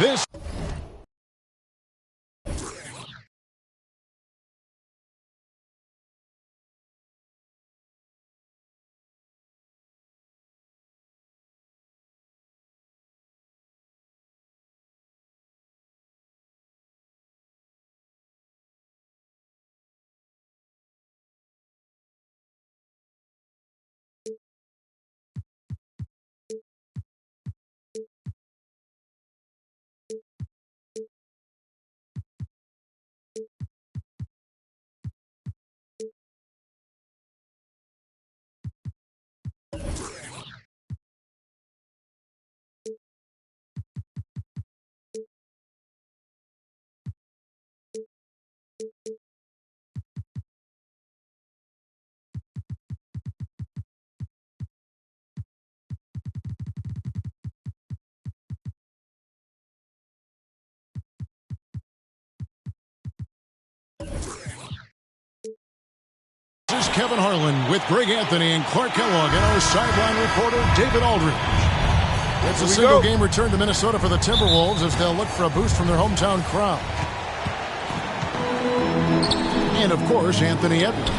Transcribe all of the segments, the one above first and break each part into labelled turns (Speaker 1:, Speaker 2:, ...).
Speaker 1: This is Kevin Harlan with Greg Anthony and Clark Kellogg and our sideline reporter David Aldridge. It's a single-game return to Minnesota for the Timberwolves as they'll look for a boost from their hometown crowd. And, of course, Anthony Edwards.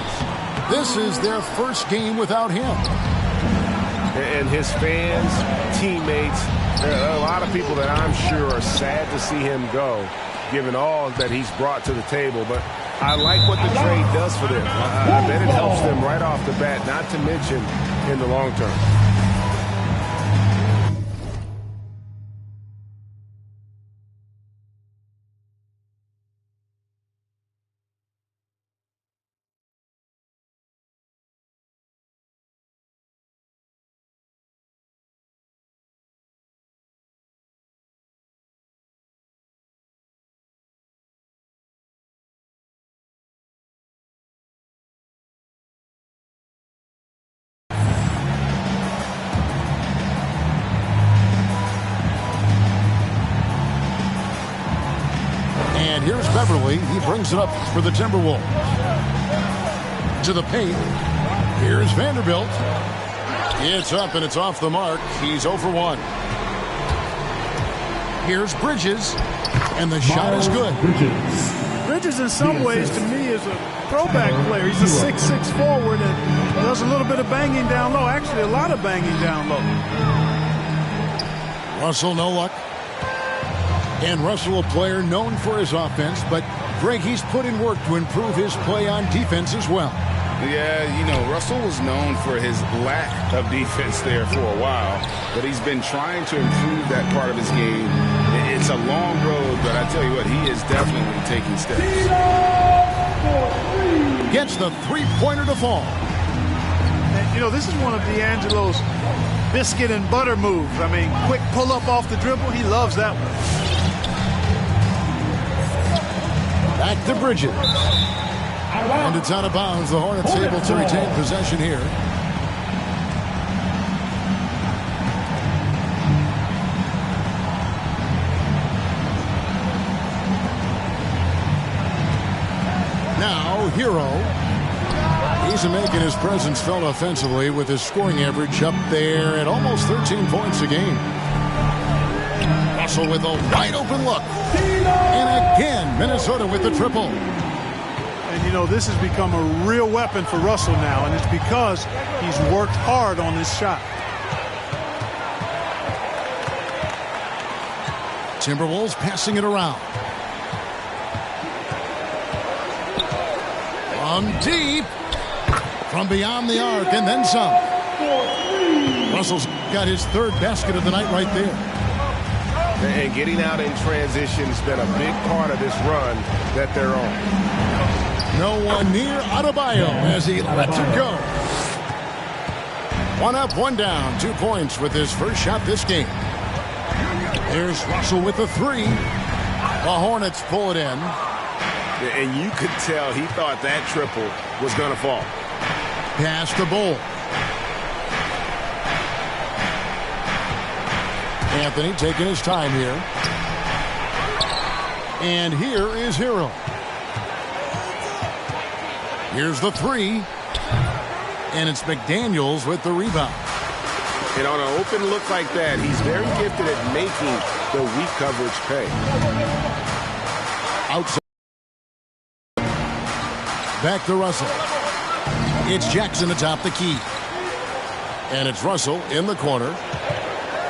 Speaker 1: This is their first game without him.
Speaker 2: And his fans, teammates, there are a lot of people that I'm sure are sad to see him go, given all that he's brought to the table. But I like what the trade does for them. I bet it helps them right off the bat, not to mention in the long term.
Speaker 1: And here's Beverly. He brings it up for the Timberwolves. To the paint. Here's Vanderbilt. It's up and it's off the mark. He's 0 for 1. Here's Bridges. And the shot is good.
Speaker 3: Bridges in some ways to me is a throwback player. He's a 6'6" forward and does a little bit of banging down low. Actually, a lot of banging down low.
Speaker 1: Russell, no luck. And Russell, a player known for his offense, but Greg, he's put in work to improve his play on defense as well.
Speaker 4: Yeah, you know, Russell was known for his lack of defense there for a while, but he's been trying to improve that part of his game. It's a long road, but I tell you what, he is definitely taking steps.
Speaker 1: Gets the three-pointer to fall.
Speaker 3: And, you know, this is one of D'Angelo's biscuit and butter moves. I mean, quick pull-up off the dribble. He loves that one.
Speaker 1: Back to Bridges. And it's out of bounds. The Hornets able to retain possession here. Now, Hero. He's making his presence felt offensively with his scoring average up there at almost 13 points a game. Russell with a wide-open look. And again, Minnesota with the triple.
Speaker 3: And, you know, this has become a real weapon for Russell now, and it's because he's worked hard on this shot.
Speaker 1: Timberwolves passing it around. From deep. From beyond the arc, and then some. Russell's got his third basket of the night right there.
Speaker 2: And getting out in transition has been a big part of this run that they're on.
Speaker 1: No one near Adebayo as he lets it go. One up, one down. 2 points with his first shot this game. There's Russell with the three. The Hornets pull it in.
Speaker 2: And you could tell he thought that triple was going to fall.
Speaker 1: Pass the Bull. Anthony taking his time here. And here is Hero. Here's the three. And it's McDaniels with the rebound.
Speaker 2: And on an open look like that, he's very gifted at making the weak coverage pay.
Speaker 1: Outside. Back to Russell. It's Jackson atop the key. And it's Russell in the corner.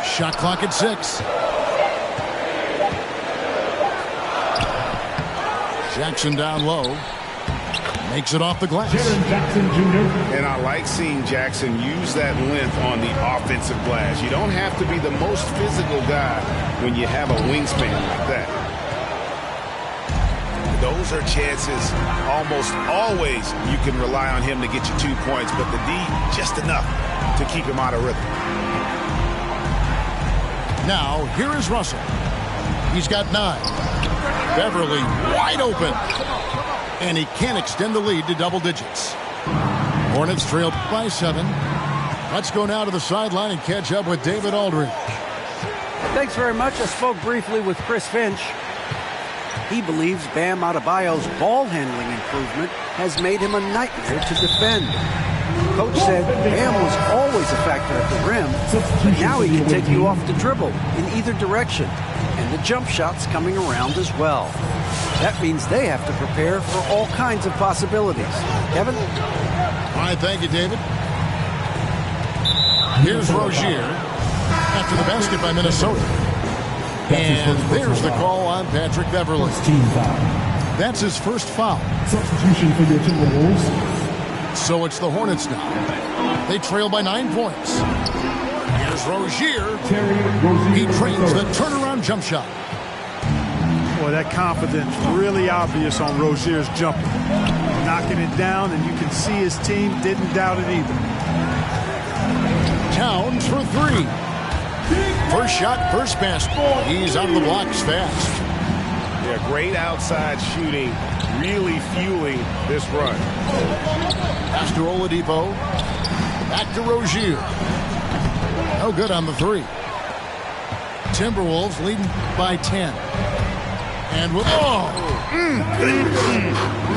Speaker 1: Shot clock at 6. Jackson down low. Makes it off the glass.
Speaker 5: Jackson Jr.
Speaker 4: And I like seeing Jackson use that length on the offensive glass. You don't have to be the most physical guy when you have a wingspan like that. Those are chances almost always you can rely on him to get you 2 points, but the D just enough to keep him out of rhythm.
Speaker 1: Now, here is Russell. He's got 9. Beverly wide open. And he can't extend the lead to double digits. Hornets trail by 7. Let's go now to the sideline and catch up with David Aldridge.
Speaker 6: Thanks very much. I spoke briefly with Chris Finch. He believes Bam Adebayo's ball handling improvement has made him a nightmare to defend. Coach said Bam was always a factor at the rim, but now he can take you off the dribble in either direction, and the jump shot's coming around as well. That means they have to prepare for all kinds of possibilities. Kevin?
Speaker 1: All right, thank you, David. Here's Rozier after the basket by Minnesota. And there's the call on Patrick Beverly. That's his first foul.
Speaker 5: Substitution for the Timberwolves.
Speaker 1: So it's the Hornets now. They trail by 9 points. Here's Rozier. He trains the turnaround jump shot.
Speaker 3: Boy, that confidence really obvious on Rozier's jumper. Knocking it down, and you can see his team didn't doubt it either.
Speaker 1: Towns for 3. First shot, first pass. He's out of the blocks fast.
Speaker 2: Yeah, great outside shooting, really fueling this run.
Speaker 1: Pass to Oladipo. Back to Rozier. No good on the 3. Timberwolves leading by 10. And with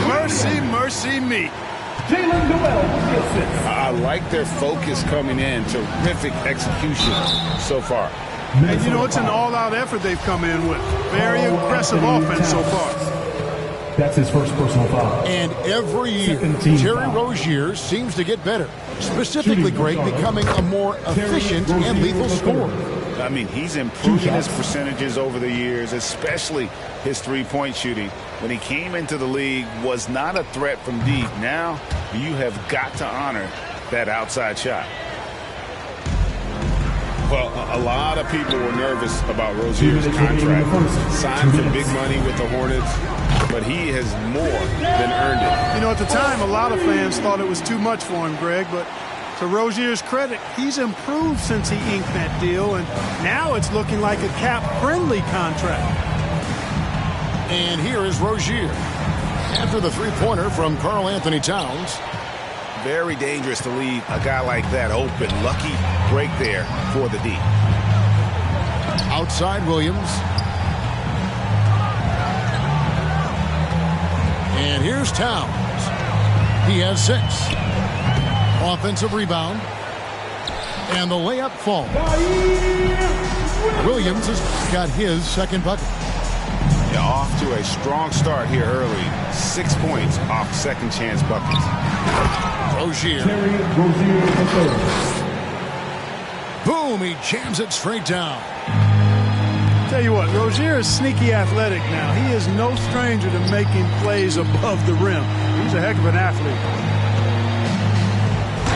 Speaker 3: Mercy, mercy me.
Speaker 5: Jalen Noel.
Speaker 4: I like their focus coming in. Terrific execution so far.
Speaker 3: And you know, it's an all-out effort they've come in with. Very aggressive offense so far.
Speaker 5: That's his first personal foul.
Speaker 1: And every year, Terry Rozier seems to get better. Specifically great, becoming a more efficient and lethal scorer.
Speaker 4: I mean, he's improving his percentages over the years, especially his three-point shooting. When he came into the league, was not a threat from deep. Now, you have got to honor that outside shot. Well, a lot of people were nervous about Rozier's contract. Signed for big money with the Hornets, but he has more than earned it.
Speaker 3: You know, at the time, a lot of fans thought it was too much for him, Greg, but to Rozier's credit, he's improved since he inked that deal, and now it's looking like a cap-friendly contract.
Speaker 1: And here is Rozier. After the three-pointer from Karl Anthony Towns.
Speaker 4: Very dangerous to leave a guy like that open. Lucky break there for the D.
Speaker 1: Outside Williams. And here's Towns. He has 6. Offensive rebound. And the layup falls. Williams has got his second bucket.
Speaker 4: Yeah, off to a strong start here early. 6 points off second chance buckets.
Speaker 1: Rozier. Boom, he jams it straight down.
Speaker 3: Tell you what, Rozier is sneaky athletic now. He is no stranger to making plays above the rim. He's a heck of an athlete.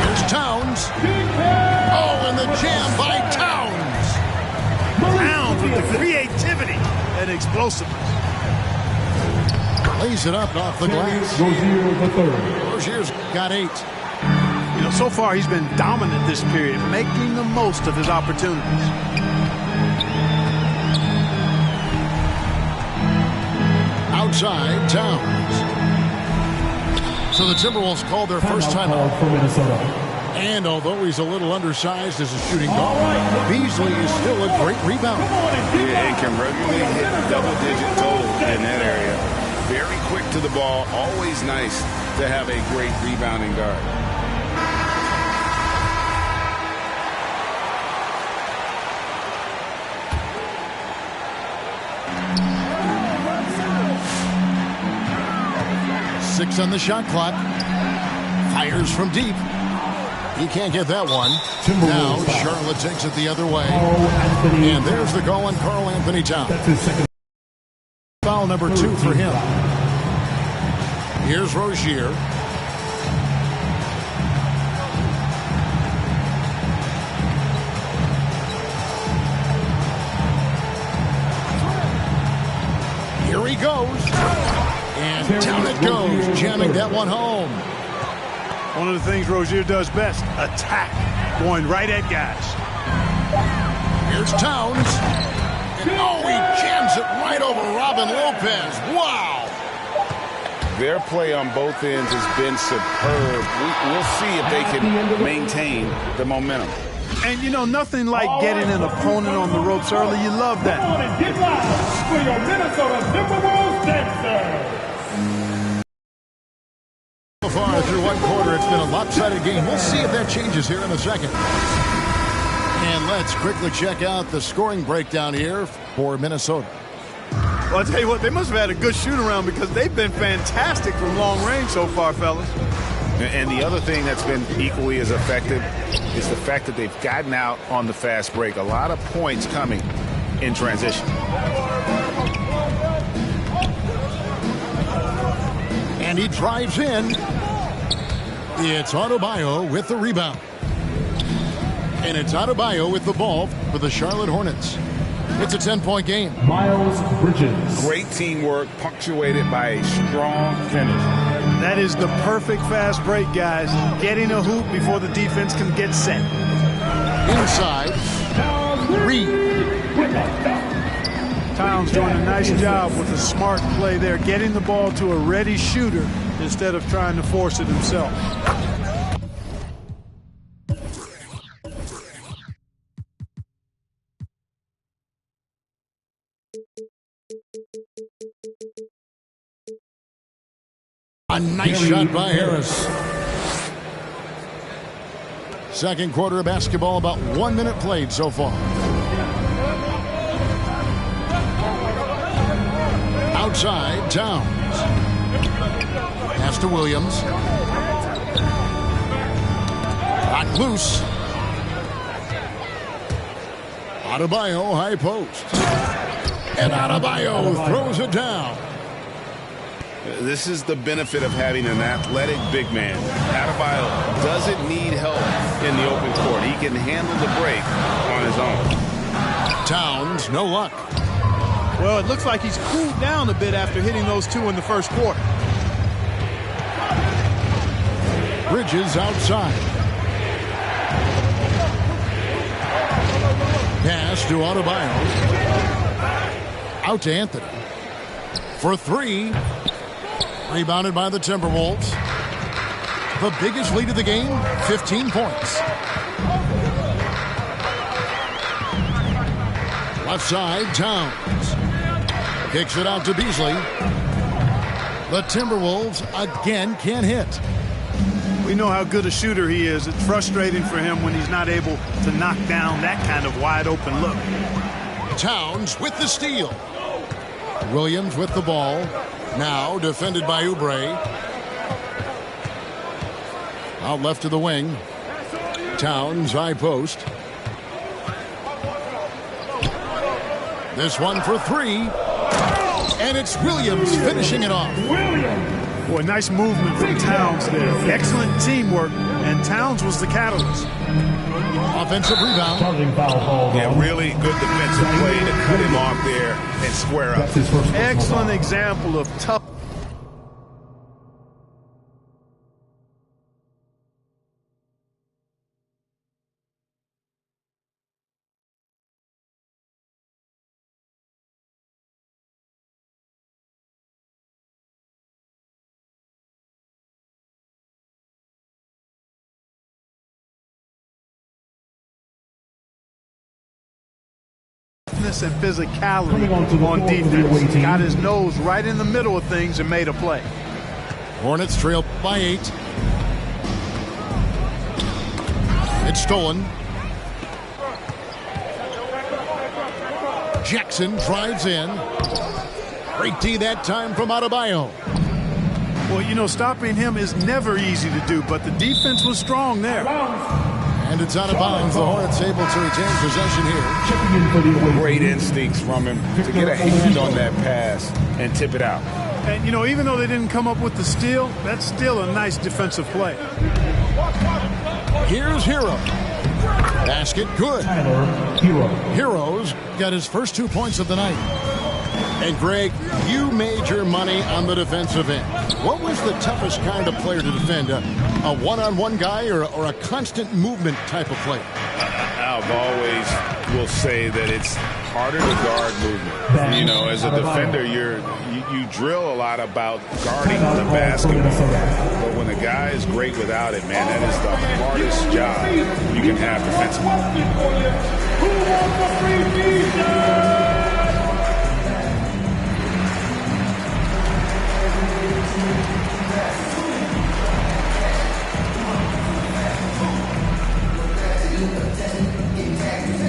Speaker 1: Here's Towns. Oh, and the jam by Towns.
Speaker 3: Towns with the creativity and explosiveness.
Speaker 1: Lays it up off the glass. Rozier's got 8.
Speaker 3: You know, so far he's been dominant this period, making the most of his opportunities.
Speaker 1: Outside, Towns. So the Timberwolves call their first timeout. And although he's a little undersized as a shooting guard, Beasley is still a great rebounder.
Speaker 4: Yeah, and can regularly hit double-digit total in that area. Very quick to the ball. Always nice to have a great rebounding guard.
Speaker 1: 6 on the shot clock. Fires from deep. He can't get that one. Now Charlotte takes it the other way. And there's the call on Karl Anthony Towns.
Speaker 5: That's his second.
Speaker 1: Foul number 2 for him. Here's Rozier. Here he goes. And down it goes, jamming that one home.
Speaker 3: One of the things Rozier does best, attack, going right at guys.
Speaker 1: Here's Towns. And oh, he jams it right over Robin Lopez. Wow.
Speaker 4: Their play on both ends has been superb. We'll see if they can maintain the momentum.
Speaker 3: And, you know, nothing like getting an opponent on the ropes early. You love that.
Speaker 5: Get live for your Minnesota Timberwolves Dancers.
Speaker 1: So far through one quarter, it's been a lopsided game. We'll see if that changes here in a second. And let's quickly check out the scoring breakdown here for Minnesota.
Speaker 3: Well, I'll tell you what, they must have had a good shoot-around because they've been fantastic from long range so far, fellas.
Speaker 2: And the other thing that's been equally as effective is the fact that they've gotten out on the fast break. A lot of points coming in transition.
Speaker 1: And he drives in. It's Adebayo with the rebound. And it's Adebayo with the ball for the Charlotte Hornets. It's a 10-point game.
Speaker 5: Miles Bridges.
Speaker 4: Great teamwork, punctuated by a strong finish.
Speaker 3: That is the perfect fast break, guys. Getting a hoop before the defense can get set.
Speaker 1: Inside. Reed.
Speaker 3: Towns doing a nice job with a smart play there, getting the ball to a ready shooter instead of trying to force it himself.
Speaker 1: A nice shot by Harris. Second quarter of basketball, about 1 minute played so far. Outside, Towns. Pass to Williams. Knocked loose. Adebayo, high post. And Adebayo throws it down.
Speaker 4: This is the benefit of having an athletic big man. Adebayo doesn't need help in the open court. He can handle the break on his own.
Speaker 1: Towns, no luck.
Speaker 3: Well, it looks like he's cooled down a bit after hitting those two in the first quarter.
Speaker 1: Bridges outside. Pass to Adebayo. Out to Anthony. For 3. Rebounded by the Timberwolves. The biggest lead of the game, 15 points. Left side, Towns. Kicks it out to Beasley. The Timberwolves again can't hit.
Speaker 3: We know how good a shooter he is. It's frustrating for him when he's not able to knock down that kind of wide open look.
Speaker 1: Towns with the steal. Williams with the ball. Now defended by Oubre. Out left to the wing. Towns, high post. This one for 3. And it's Williams finishing it off.
Speaker 3: Boy, nice movement from Towns there. Excellent teamwork, and Towns was the catalyst.
Speaker 1: Offensive rebound.
Speaker 5: Charging foul called.
Speaker 2: Yeah, really good defensive play to cut him off there and square up.
Speaker 5: That's his first personal
Speaker 3: Excellent
Speaker 5: foul.
Speaker 3: example of tough. And physicality on defense. Got his nose right in the middle of things and made a play.
Speaker 1: Hornets trail by 8. It's stolen. Jackson drives in. Great D that time from Adebayo.
Speaker 3: Well, you know, stopping him is never easy to do, but the defense was strong there.
Speaker 1: And it's out of bounds. The Hornets able to retain possession here.
Speaker 2: Great instincts from him to get a hand on that pass and tip it out.
Speaker 3: And, you know, even though they didn't come up with the steal, that's still a nice defensive play.
Speaker 1: Here's Hero. Basket good. Hero's got his first 2 points of the night. And, Greg, you made your money on the defensive end. What was the toughest kind of player to defend? A one-on-one guy or a constant movement type of player?
Speaker 4: I've always will say that it's harder to guard movement. You know, as a defender, you drill a lot about guarding the basketball. But when a guy is great without it, man, that is the hardest job you can have defensively.
Speaker 5: Who wants the free t-shirt?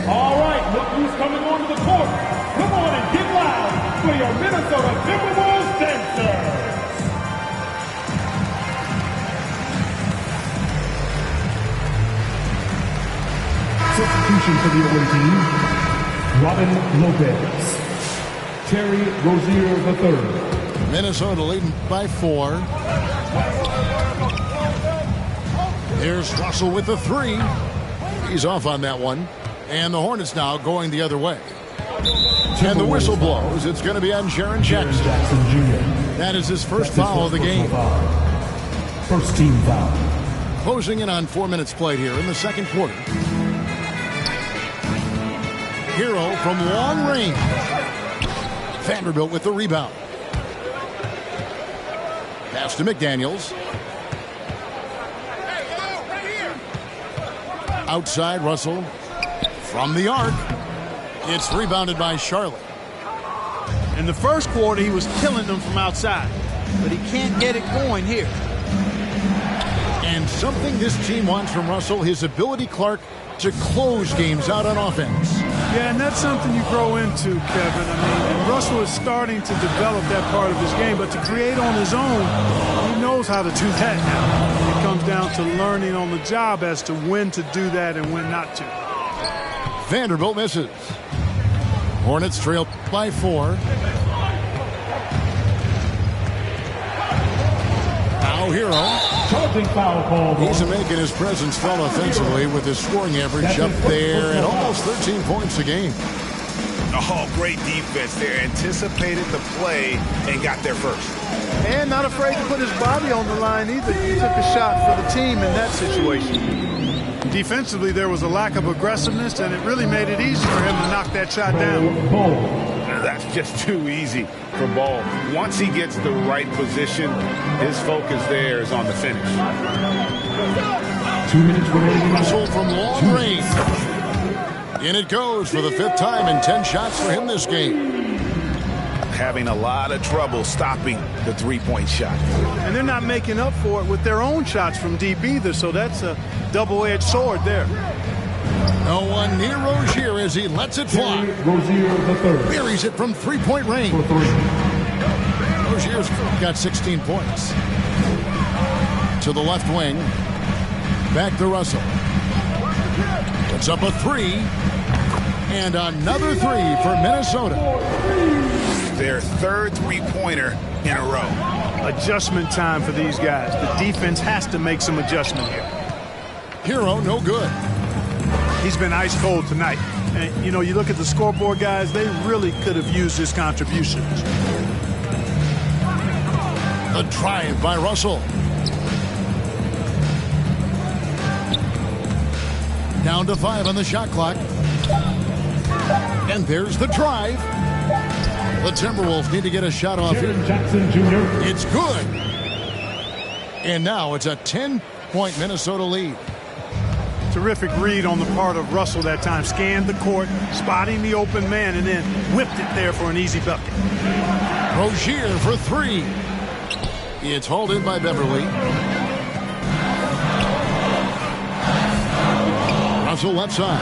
Speaker 5: All right, look who's coming onto the court. Come on and get loud for your Minnesota Timberwolves dancers.
Speaker 7: Substitution for the away team, Robin Lopez, Terry Rozier III.
Speaker 1: Minnesota leading by 4. There's Russell with the 3. He's off on that one. And the Hornets now going the other way. And the whistle blows. It's going to be on Jaren Jackson.
Speaker 7: Jr.
Speaker 1: That is his first foul of the game.
Speaker 7: First team foul.
Speaker 1: Closing in on 4 minutes played here in the second quarter. Hero from long range. Vanderbilt with the rebound. Pass to McDaniels. Outside Russell. From the arc. It's rebounded by Charlotte.
Speaker 3: In the first quarter, he was killing them from outside, but he can't get it going here.
Speaker 1: And something this team wants from Russell, his ability, Clark, to close games out on offense.
Speaker 3: Yeah, and that's something you grow into, Kevin. I mean, and Russell is starting to develop that part of his game, but to create on his own, he knows how to do that now. It comes down to learning on the job as to when to do that and when not to.
Speaker 1: Vanderbilt misses. Hornets trail by 4. Now Hero.
Speaker 7: Charging foul call.
Speaker 1: He's making his presence felt offensively with his scoring average up there at almost 13 points a game.
Speaker 4: Oh, great defense there. Anticipated the play and got there first.
Speaker 3: And not afraid to put his body on the line either. He took a shot for the team in that situation. Defensively, there was a lack of aggressiveness, and it really made it easy for him to knock that shot down.
Speaker 4: That's just too easy for Ball. Once he gets the right position, his focus there is on the finish.
Speaker 7: 2 minutes remaining.
Speaker 1: Russell from long range. In it goes for the 5th time and 10 shots for him this game.
Speaker 4: Having a lot of trouble stopping the three-point shot.
Speaker 3: And they're not making up for it with their own shots from deep either, so that's a double-edged sword there.
Speaker 1: No one near Rozier as he lets it fly.
Speaker 7: Rozier III.
Speaker 1: Buries it from 3-point range.
Speaker 7: For 3.
Speaker 1: Rozier's got 16 points. To the left wing. Back to Russell. Puts up a 3. And another 3 for Minnesota.
Speaker 4: Their third three-pointer in a row.
Speaker 3: Adjustment time for these guys. The defense has to make some adjustment here.
Speaker 1: Hero, no good.
Speaker 3: He's been ice cold tonight. And, you know, you look at the scoreboard, guys, they really could have used his contributions.
Speaker 1: The drive by Russell. Down to 5 on the shot clock. And there's the drive. The Timberwolves need to get a shot off here.
Speaker 7: Jackson Jr.
Speaker 1: It's good. And now it's a 10-point Minnesota lead.
Speaker 3: Terrific read on the part of Russell that time. Scanned the court, spotting the open man, and then whipped it there for an easy bucket.
Speaker 1: Rozier for 3. It's hauled in by Beverly. Russell left side.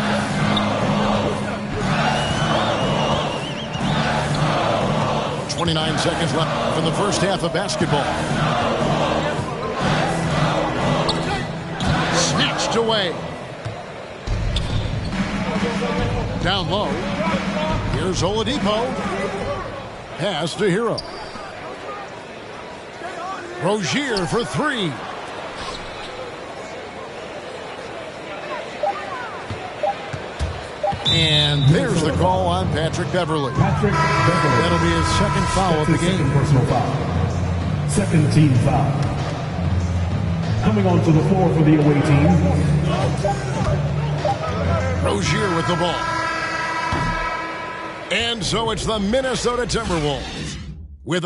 Speaker 1: .29 seconds left in the first half of basketball. away. Down low. Here's Oladipo. Pass to Hero. Rozier for three. And there's the call on Patrick Beverley. That'll be his second foul of the game.
Speaker 7: Personal foul. Second team foul. Coming onto the floor for the away team.
Speaker 1: Rozier with the ball. And so it's the Minnesota Timberwolves with.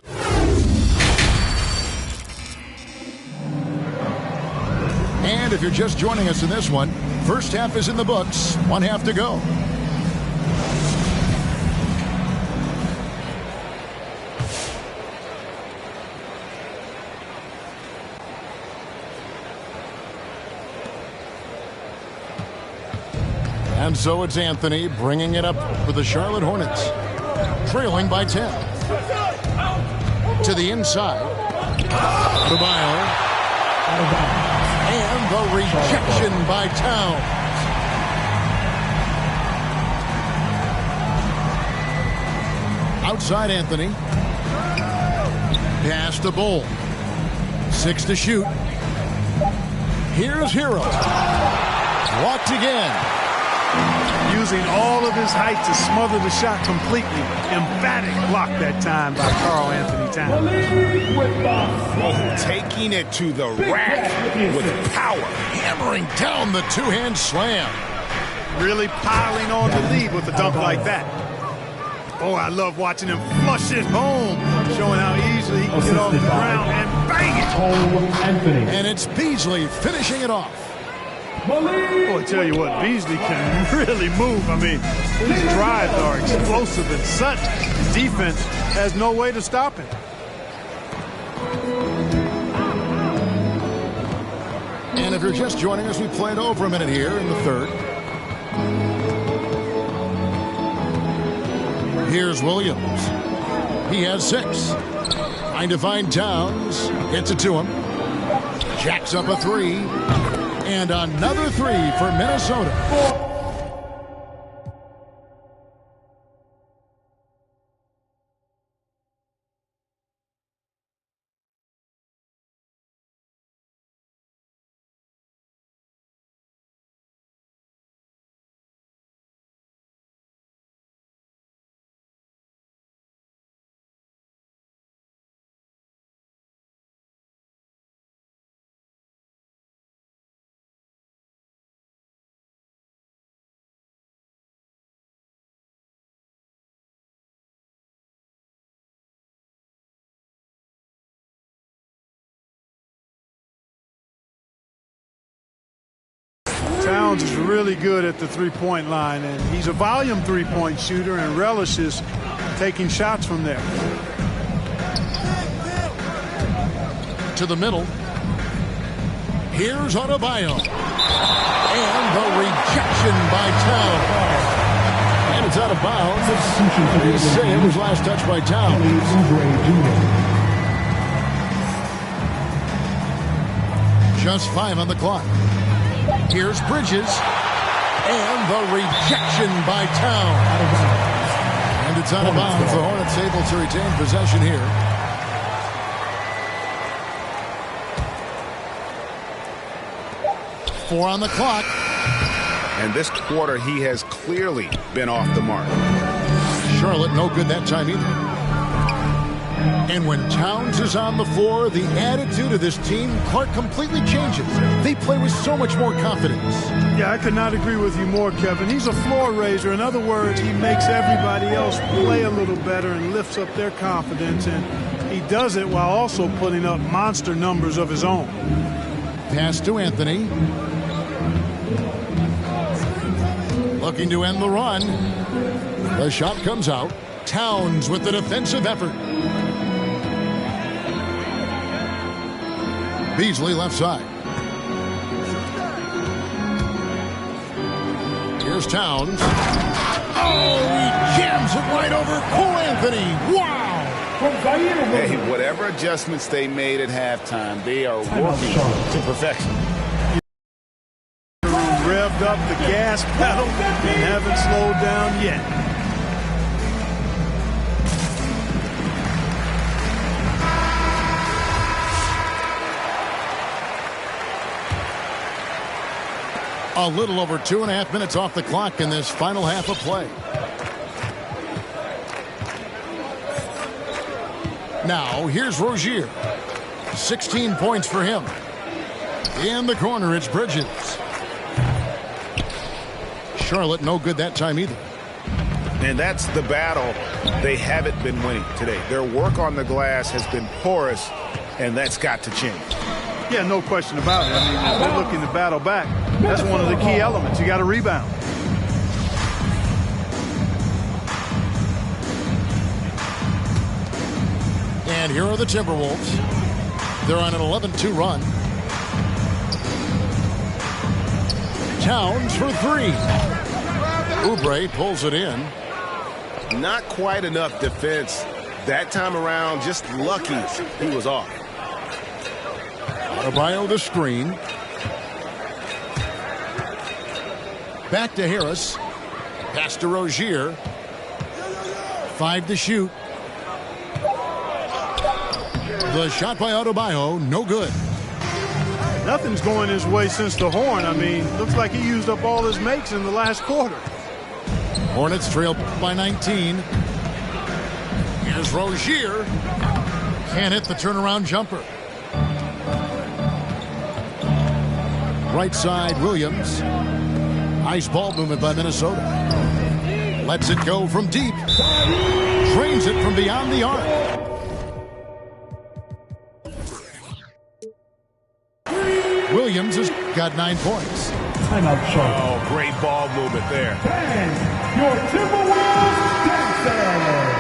Speaker 1: And if you're just joining us in this one, first half is in the books. 1 half to go. And so it's Anthony bringing it up for the Charlotte Hornets. Trailing by 10. To the inside. Caballo. And the rejection by Towns. Outside Anthony. Pass to Bull. 6 to shoot. Here's Hero. Walked again.
Speaker 3: Using all of his height to smother the shot completely. Emphatic block that time by Karl Anthony Towns.
Speaker 4: Oh, taking it to the rack with power.
Speaker 1: Hammering down the two-hand slam.
Speaker 3: Really piling on the lead with a dunk like that. Oh, I love watching him flush it home. Showing how easily he can get off the ground and bang it.
Speaker 7: Cole Anthony.
Speaker 1: And it's Beasley finishing it off.
Speaker 3: Oh, I tell you what, Beasley can really move. I mean, his drives are explosive and sudden. His defense has no way to stop him.
Speaker 1: And if you're just joining us, we played over a minute here in the third. Here's Williams. He has 6. Trying to find Towns. Gets it to him. Jacks up a 3. And another 3 for Minnesota.
Speaker 3: Towns is really good at the three-point line, and he's a volume three-point shooter and relishes taking shots from there.
Speaker 1: To the middle. Here's Adebayo. And the rejection by Towns. And it's out of bounds. They say it was last touched by Towns. Just 5 on the clock. Here's Bridges. And the rejection by Towns. And it's out of bounds. The Hornets able to retain possession here. Four on the clock.
Speaker 4: And this quarter, he has clearly been off the mark.
Speaker 1: Charlotte no good that time either. And when Towns is on the floor, the attitude of this team, Clark, completely changes. They play with so much more confidence.
Speaker 3: Yeah, I could not agree with you more, Kevin. He's a floor raiser. In other words, he makes everybody else play a little better and lifts up their confidence. And he does it while also putting up monster numbers of his own.
Speaker 1: Pass to Anthony. Looking to end the run. The shot comes out. Towns with the defensive effort. Beasley left side. Here's Towns. Oh, he jams it right over Cole Anthony. Wow.
Speaker 4: Hey, whatever adjustments they made at halftime, they are working to perfection.
Speaker 3: up the gas pedal and haven't slowed down yet.
Speaker 1: A little over 2.5 minutes off the clock in this final half of play. Now, here's Rozier. 16 points for him. In the corner, it's Bridges. Charlotte, no good that time either.
Speaker 2: And that's the battle they haven't been winning today. Their work on the glass has been porous, and that's got to change.
Speaker 3: Yeah, no question about it. I mean, if they're looking to battle back, that's one of the key elements. You got to rebound.
Speaker 1: And here are the Timberwolves. They're on an 11-2 run. Towns for three. Oubre pulls it in.
Speaker 2: Not quite enough defense that time around. Just lucky he was off.
Speaker 1: Adebayo the screen. Back to Harris. Pass to Rozier. 5 to shoot. The shot by Adebayo, no good.
Speaker 3: Nothing's going his way since the horn. I mean, looks like he used up all his makes in the last quarter.
Speaker 1: Hornets trail by 19. Here's Rozier. Can't hit the turnaround jumper. Right side, Williams. Nice ball movement by Minnesota. Lets it go from deep. Drains it from beyond the arc. Williams has got 9 points.
Speaker 7: Timeout, Charlotte.
Speaker 2: Oh, great ball movement there.
Speaker 5: And your Timberwolves dancers.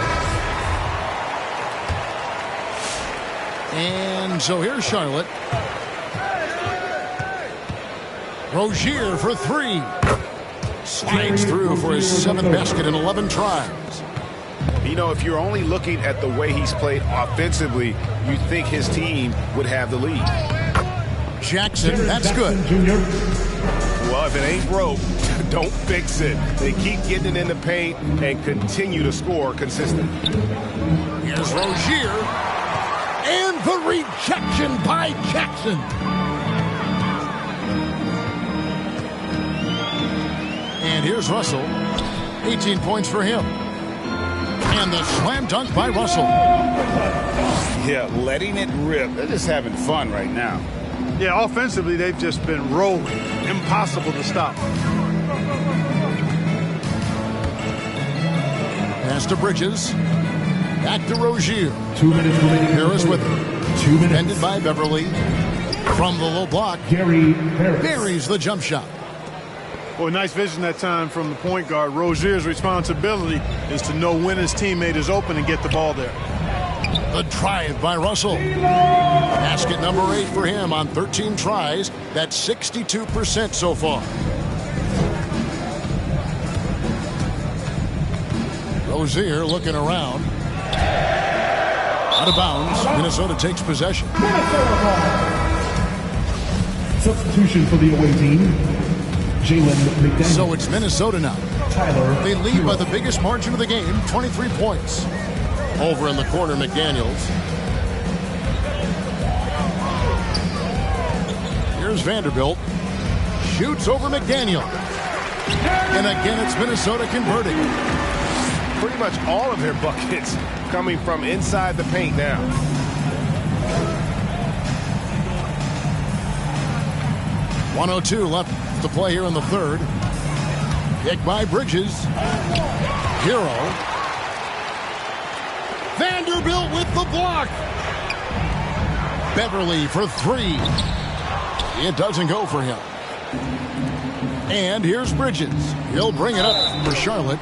Speaker 1: And so here's Charlotte. Rozier for three. Slides through for his 7th basket in 11 tries.
Speaker 2: You know, if you're only looking at the way he's played offensively, you think his team would have the lead.
Speaker 1: Jackson, that's good.
Speaker 2: Well, if it ain't broke, don't fix it. They keep getting it in the paint and continue to score consistently.
Speaker 1: Here's Rozier. And the rejection by Jackson. And here's Russell. 18 points for him. And the slam dunk by Russell.
Speaker 4: Yeah, letting it rip. They're just having fun right now.
Speaker 3: Yeah, offensively, they've just been rolling. Impossible to stop.
Speaker 1: Pass to Bridges. Back to Rozier.
Speaker 7: 2 minutes remaining.
Speaker 1: Harris with it.
Speaker 7: 2 minutes.
Speaker 1: Defended by Beverly. From the low block.
Speaker 7: Gary Harris.
Speaker 1: Buries the jump shot.
Speaker 3: Boy, nice vision that time from the point guard. Rozier's responsibility is to know when his teammate is open and get the ball there.
Speaker 1: The drive by Russell. Basket number 8 for him on 13 tries. That's 62% so far. Rozier looking around. Out of bounds. Minnesota takes possession.
Speaker 7: Substitution for the away team. Jalen McDaniels.
Speaker 1: So it's Minnesota now.
Speaker 7: Tyler.
Speaker 1: They lead by the biggest margin of the game, 23 points. Over in the corner, McDaniels. Here's Vanderbilt. Shoots over McDaniel. And again, it's Minnesota converting.
Speaker 2: Pretty much all of their buckets coming from inside the paint now. .102 left to play here in the third. Kick by Bridges. Hero. Vanderbilt with the block. Beverly for three. It doesn't go for him. And here's Bridges. He'll bring it up for Charlotte.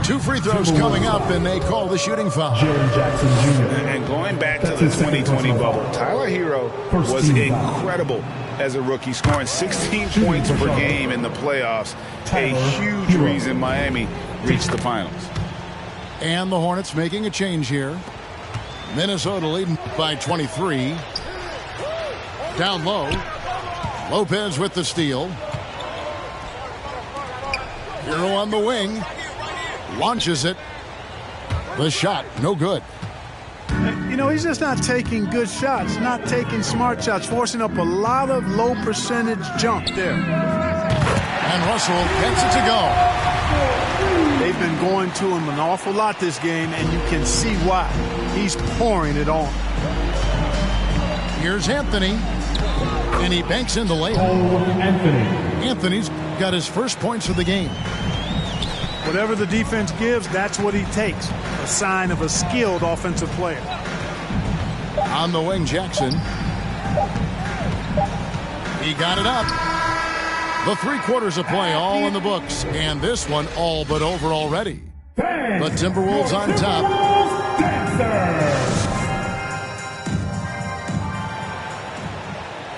Speaker 2: 2 free throws coming up, and they call the shooting foul.
Speaker 7: Jaren Jackson Jr.
Speaker 4: And going back to the 2020 bubble, Tyler Hero was incredible as a rookie, scoring 16 points per game in the playoffs. A huge reason Miami reached the finals.
Speaker 1: And the Hornets making a change here. Minnesota leading by 23. Down low. Lopez with the steal. Hero on the wing. Launches it. The shot, no good.
Speaker 3: You know, he's just not taking good shots, not taking smart shots, forcing up a lot of low percentage jump there.
Speaker 1: And Russell gets it to go.
Speaker 3: They've been going to him an awful lot this game, and you can see why. He's pouring it on.
Speaker 1: Here's Anthony, and he banks in the layup. Anthony's got his first points of the game.
Speaker 3: Whatever the defense gives, that's what he takes. A sign of a skilled offensive player.
Speaker 1: On the wing, Jackson. He got it up. The 3 quarters of play all in the books, and this one all but over already. The Timberwolves on top.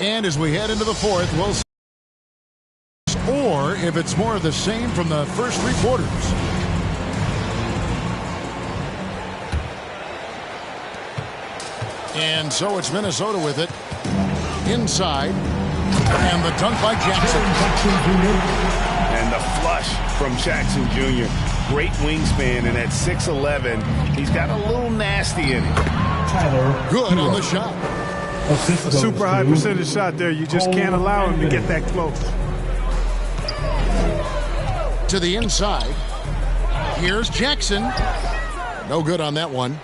Speaker 1: And as we head into the fourth, we'll see. Or if it's more of the same from the first 3 quarters. And so it's Minnesota with it. Inside. And the dunk by Jackson.
Speaker 2: And the flush from Jackson Jr. Great wingspan, and at 6'11", he's got a little nasty in it.
Speaker 1: Good on the shot.
Speaker 3: A super high percentage shot there. You just can't allow him to get that close.
Speaker 1: To the inside. Here's Jackson. No good on that one.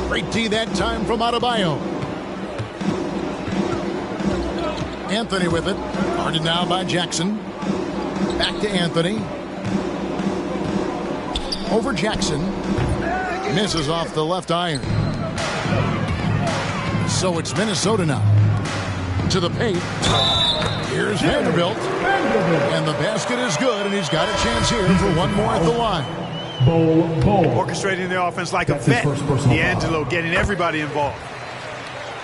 Speaker 1: Great D that time from Adebayo. Anthony with it. Guarded now by Jackson. Back to Anthony. Over Jackson. Misses off the left iron. So it's Minnesota now. To the paint. Here's Vanderbilt. And the basket is good, and he's got a chance here for one more at the line.
Speaker 3: Orchestrating the offense like a vet. D'Angelo getting everybody involved.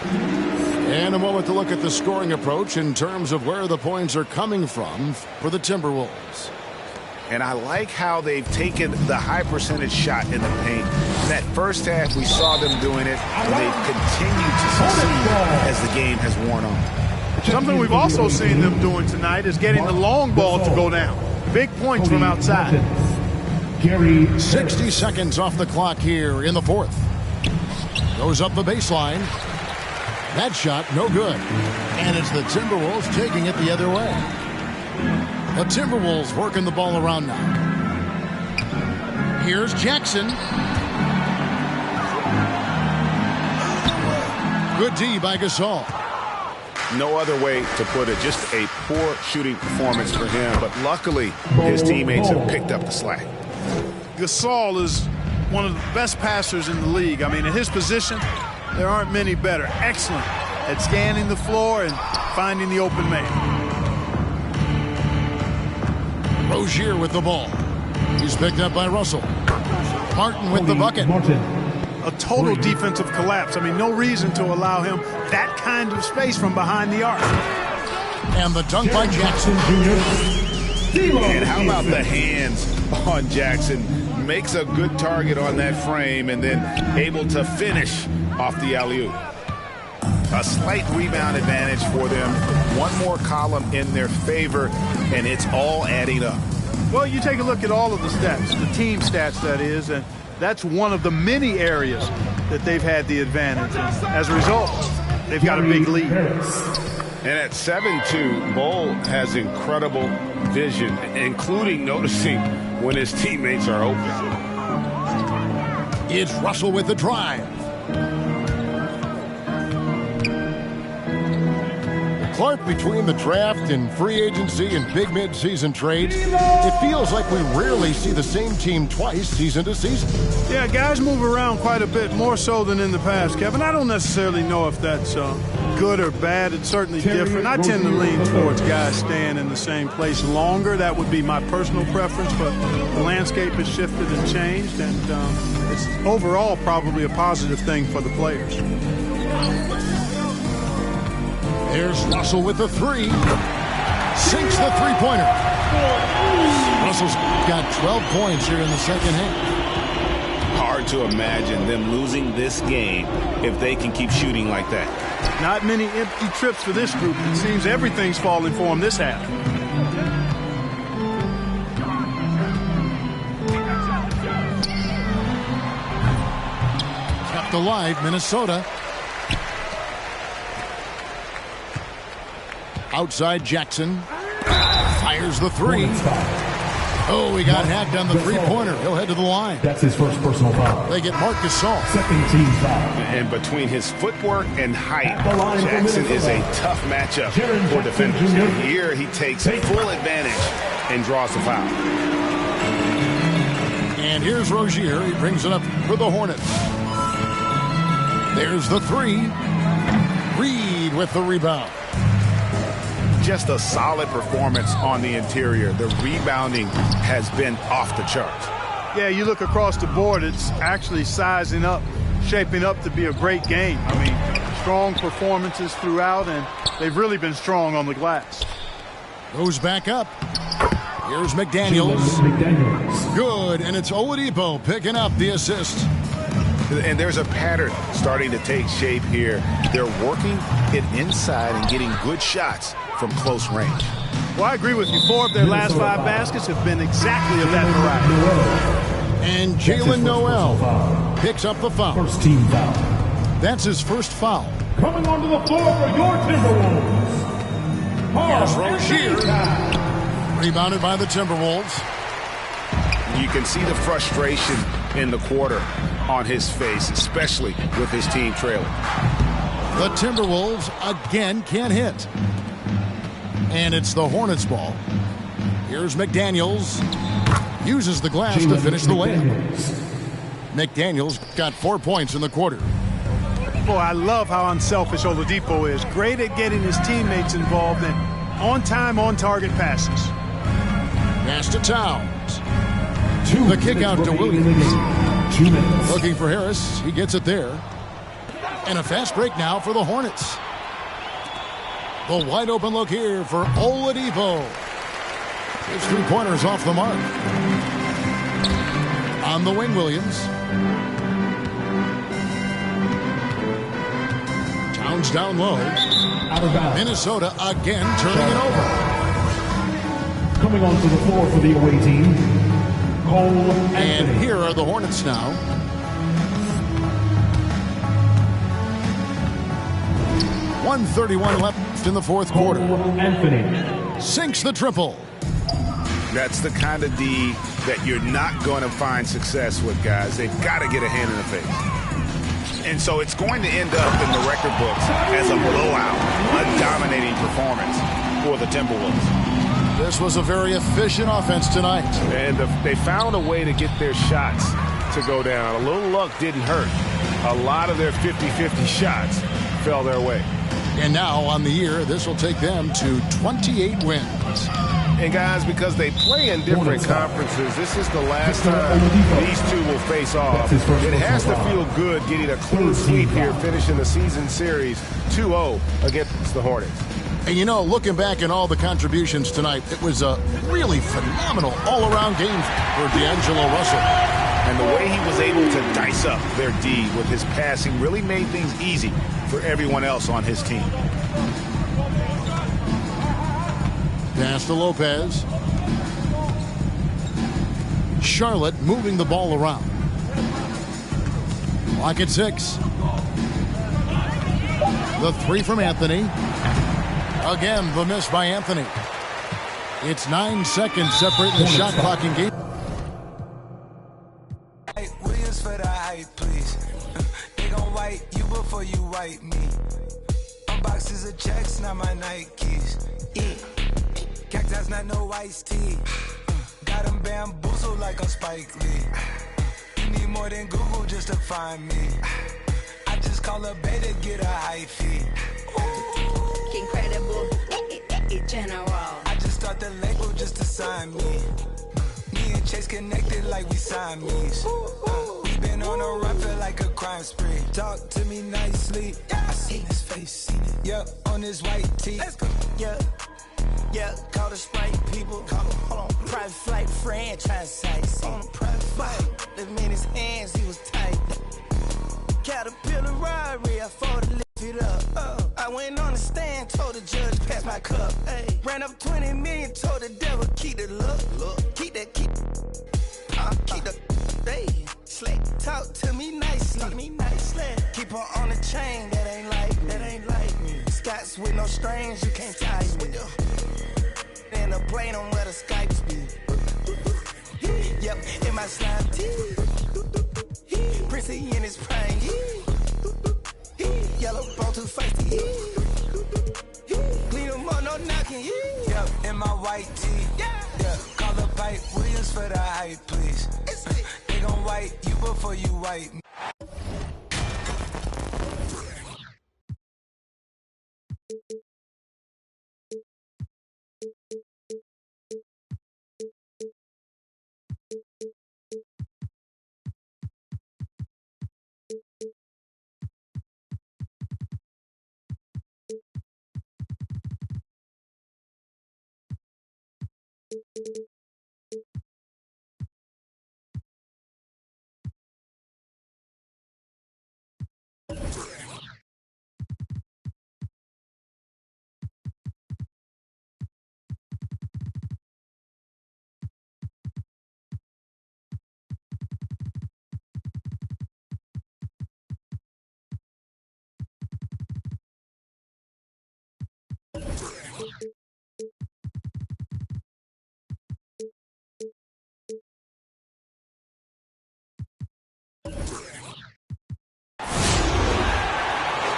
Speaker 1: And a moment to look at the scoring approach in terms of where the points are coming from for the Timberwolves.
Speaker 2: And I like how they've taken the high percentage shot in the paint. In that first half, we saw them doing it, and they've continued to succeed as the game has worn on.
Speaker 3: Something we've also seen them doing tonight is getting the long ball to go down. Big points from outside.
Speaker 1: 60 seconds off the clock here in the fourth. Goes up the baseline. That shot, no good. And it's the Timberwolves taking it the other way. The Timberwolves working the ball around now. Here's Jackson. Good D by Gasol.
Speaker 2: No other way to put it. Just a poor shooting performance for him. But luckily, his teammates have picked up the slack.
Speaker 3: Gasol is one of the best passers in the league. I mean, at his position, there aren't many better. Excellent at scanning the floor and finding the open man.
Speaker 1: Rozier with the ball. He's picked up by Russell. Martin with the bucket.
Speaker 3: A total defensive collapse. I mean, no reason to allow him that kind of space from behind the arc.
Speaker 1: And the dunk by Jackson.
Speaker 2: And how about the hands on Jackson? Makes a good target on that frame and then able to finish off the alley-oop. A slight rebound advantage for them. One more column in their favor, and it's all adding up.
Speaker 3: Well, you take a look at all of the stats, the team stats, that is, and that's one of the many areas that they've had the advantage. And as a result, they've got a big lead.
Speaker 2: And at 7-2, Bol has incredible vision, including noticing when his teammates are open.
Speaker 1: It's Russell with the drive. Clark, between the draft and free agency and big mid-season trades, it feels like we rarely see the same team twice season to season.
Speaker 3: Yeah, guys move around quite a bit, more so than in the past, Kevin. I don't necessarily know if that's good or bad. It's certainly different. I tend to lean towards guys staying in the same place longer. That would be my personal preference, but the landscape has shifted and changed, and it's overall probably a positive thing for the players.
Speaker 1: There's Russell with the three. Sinks the three-pointer. Russell's got 12 points here in the second half.
Speaker 2: Hard to imagine them losing this game if they can keep shooting like that.
Speaker 3: Not many empty trips for this group. It seems everything's falling for them this half.
Speaker 1: alive, Minnesota. Outside Jackson. Fires the three. Oh, he got hacked on the three-pointer. He'll head to the line.
Speaker 7: That's his first personal foul.
Speaker 1: They get Marc Gasol.
Speaker 7: Second team foul.
Speaker 2: And between his footwork and height, Jackson is a tough matchup for defenders. And here he takes full advantage and draws the foul.
Speaker 1: And here's Rozier. He brings it up for the Hornets. There's the three. Reed with the rebound.
Speaker 2: Just a solid performance on the interior. The rebounding has been off the charts.
Speaker 3: Yeah, you look across the board, it's actually sizing up, shaping up to be a great game. I mean, strong performances throughout, and they've really been strong on the glass.
Speaker 1: Goes back up. Here's McDaniels. Good, and it's Oladipo picking up the assist.
Speaker 2: And there's a pattern starting to take shape here. They're working it inside and getting good shots from close range.
Speaker 3: Well, I agree with you. 4 of their last 5 baskets have been exactly of that variety.
Speaker 1: And Jalen Noel picks up the foul.
Speaker 7: First team foul.
Speaker 1: That's his first foul.
Speaker 5: Coming onto the floor for your Timberwolves.
Speaker 1: Here's Rozier. Rebounded by the Timberwolves.
Speaker 2: You can see the frustration in the quarter on his face, especially with his team trailing.
Speaker 1: The Timberwolves again can't hit. And it's the Hornets ball. Here's McDaniels. Uses the glass to finish the layup. McDaniels got 4 points in the quarter.
Speaker 3: Boy, I love how unselfish Oladipo is. Great at getting his teammates involved in on-time, on-target passes.
Speaker 1: Pass to Towns. The kick out to Williams.
Speaker 7: 2 minutes.
Speaker 1: Looking for Harris. He gets it there. And a fast break now for the Hornets. The wide open look here for Oladipo. His three-pointer's off the mark. On the wing, Williams. Towns down low.
Speaker 7: Out of bounds.
Speaker 1: Minnesota again turning it over.
Speaker 7: Coming onto the floor for the away team, Cole
Speaker 1: And
Speaker 7: Anthony.
Speaker 1: here are the Hornets now. .131 left in the fourth quarter.
Speaker 7: Cole Anthony.
Speaker 1: Sinks the triple.
Speaker 2: That's the kind of D that you're not going to find success with, guys. They've got to get a hand in the face. And so it's going to end up in the record books as a blowout, a dominating performance for the Timberwolves.
Speaker 1: This was a very efficient offense tonight.
Speaker 2: And they found a way to get their shots to go down. A little luck didn't hurt. A lot of their 50-50 shots fell their way.
Speaker 1: And now on the year, this will take them to 28 wins.
Speaker 2: And guys, because they play in different conferences, this is the last time these two will face off. It has to feel good getting a clean sweep here, finishing the season series 2-0 against the Hornets.
Speaker 1: And you know, looking back at all the contributions tonight, it was a really phenomenal all-around game for D'Angelo Russell.
Speaker 2: And the way he was able to dice up their D with his passing really made things easy for everyone else on his team.
Speaker 1: Pass to Lopez. Charlotte moving the ball around. Clock at 6. The three from Anthony. Again, the miss by Anthony. It's 9 seconds separating the shot clock and game.
Speaker 8: Williams for the hype, please. They gon' wipe you before you wipe me. Unboxes of checks, not my Nikes. Cactus, not no iced tea. Got them bamboozled like a Spike Lee. You need more than Google just to find me. I just call a beta, get a high fee.
Speaker 9: Incredible, general.
Speaker 8: I just start the label just to sign me. Me and Chase connected like we Siamese. We been on a run, feel like a crime spree. Talk to me nicely. I seen his face, seen it. Yup, on his white tee. Let's go. Yeah, call the Sprite people. Call him, hold on. Private flight franchise sites. On a private flight. Them in his hands, he was tight. Caterpillar robbery, I fought to lift it up. I went on the stand, told the judge, pass my cup. Ay. Ran up 20 million, told the devil, keep the look. Keep that, keep the, hey. Slick, talk to me nice. Talk me nicely. Keep her on the chain. That ain't like me. Scots with no strings, you can't tie me. In the plane on where the Skypes be. Yep, in my slime tee. Prissy in his prime. Yellow bone too feisty. Clean them up, no knocking. Yep, in my white tee. Yeah, call the pipe Williams for the hype, please. They gon' white you before you white me.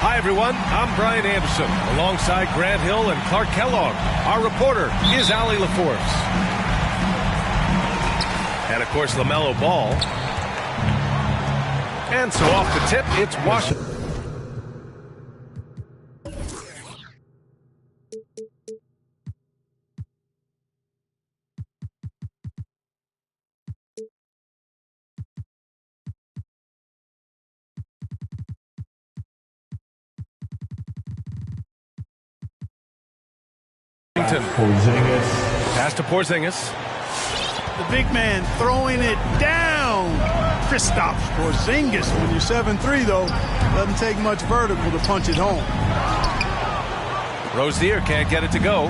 Speaker 10: Hi, everyone. I'm Brian Anderson, alongside Grant Hill and Clark Kellogg. Our reporter is Allie LaForce. And, of course, LaMelo Ball. And so off the tip, it's Washington.
Speaker 7: Porzingis.
Speaker 10: Pass to Porzingis.
Speaker 3: The big man throwing it down. Kristaps Porzingis. When you're 7'3", though, doesn't take much vertical to punch it home.
Speaker 10: Rozier can't get it to go.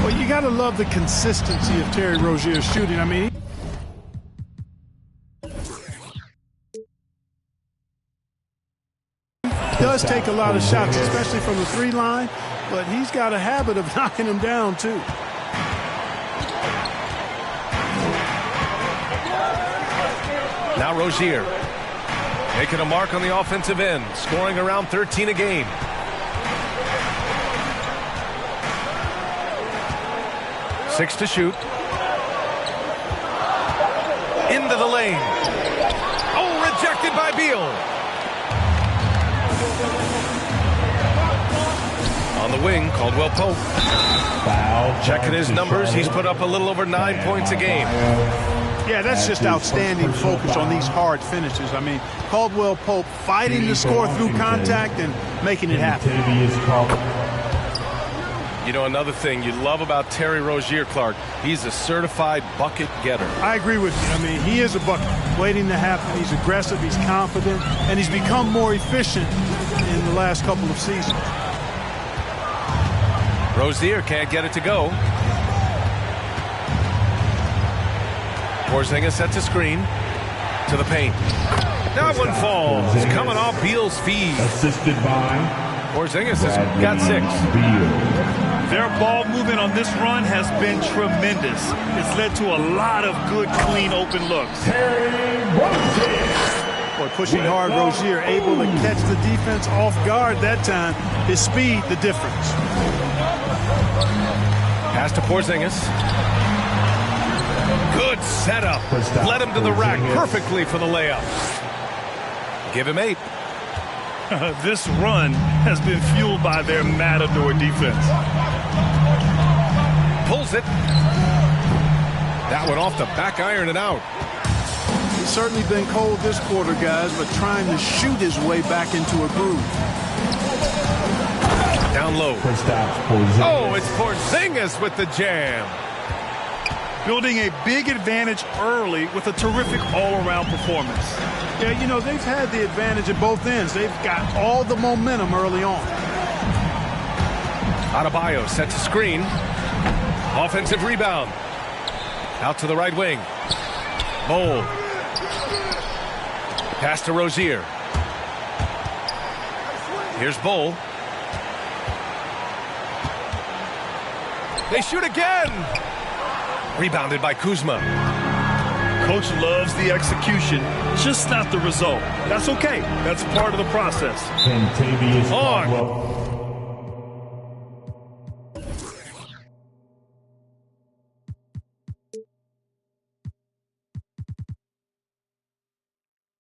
Speaker 3: Well, you got to love the consistency of Terry Rozier's shooting. I mean, he does take a lot of shots, especially from the three line, but he's got a habit of knocking them down, too.
Speaker 10: Now Rozier making a mark on the offensive end, scoring around 13 a game. Six to shoot. Into the lane. Oh, rejected by Beal. On the wing, Caldwell Pope.
Speaker 7: Foul.
Speaker 10: Checking his numbers, he's put up a little over 9 points a game.
Speaker 3: Yeah, that's just outstanding focus on these hard finishes. I mean, Caldwell Pope fighting to score through contact and making it happen.
Speaker 10: You know, another thing you love about Terry Rozier, Clark, he's a certified bucket getter.
Speaker 3: I agree with you. I mean, he is a bucket waiting to happen. He's aggressive, he's confident, and he's become more efficient in the last couple of seasons.
Speaker 10: Rozier can't get it to go. Porzingis sets a screen to the paint. That one falls. Coming off Beal's feed.
Speaker 7: Assisted by
Speaker 10: Porzingis has got 6.
Speaker 5: Their ball movement on this run has been tremendous. It's led to a lot of good, clean, open looks.
Speaker 3: Boy, pushing hard, Rozier able to catch the defense off guard that time. His speed, the difference.
Speaker 10: Pass to Porzingis. Good setup. Led him to the rack perfectly for the layup. Give him 8.
Speaker 5: This run has been fueled by their Matador defense.
Speaker 10: Pulls it. That one off the back iron and out.
Speaker 3: He's certainly been cold this quarter, guys, but trying to shoot his way back into a groove.
Speaker 10: Down low. Oh, it's Porzingis with the jam.
Speaker 5: Building a big advantage early with a terrific all-around performance.
Speaker 3: Yeah, you know, they've had the advantage at both ends. They've got all the momentum early on.
Speaker 10: Adebayo sets a screen. Offensive rebound. Out to the right wing. Bowl. Pass to Rozier. Here's Bull. They shoot again. Rebounded by Kuzma.
Speaker 11: Coach loves the execution, just not the result. That's okay. That's part of the process.
Speaker 7: Kentavious
Speaker 10: On.
Speaker 7: Caldwell.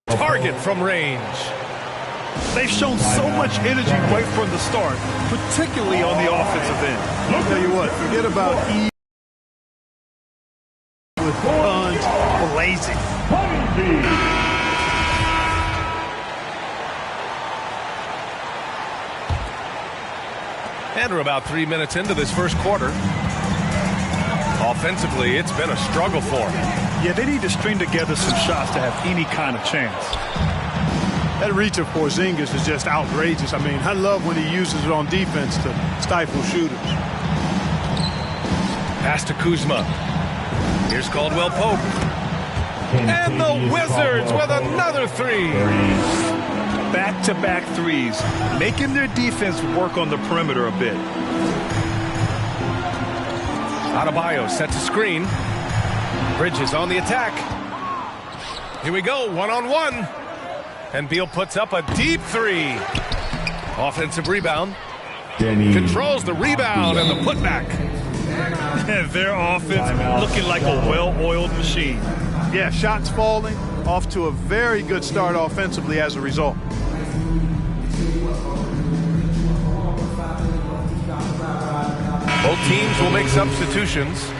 Speaker 10: Target from range.
Speaker 11: They've shown so much energy right from the start, particularly on the offensive end.
Speaker 3: I'll tell you what, forget about E with guns blazing.
Speaker 10: And we're about 3 minutes into this first quarter. Offensively, it's been a struggle for them.
Speaker 11: Yeah, they need to string together some shots to have any kind of chance.
Speaker 3: That reach of Porzingis is just outrageous. I mean, I love when he uses it on defense to stifle shooters.
Speaker 10: Pass to Kuzma. Here's Caldwell Pope. And the Wizards with another three.
Speaker 11: Back-to-back threes, making their defense work on the perimeter a bit.
Speaker 10: Adebayo sets a screen. Bridges on the attack. Here we go, one-on-one. And Beal puts up a deep three. Offensive rebound. Controls the rebound and the putback.
Speaker 11: Their offense looking like a well-oiled machine.
Speaker 3: Yeah, shots falling, off to a very good start offensively as a result.
Speaker 10: Both teams will make substitutions.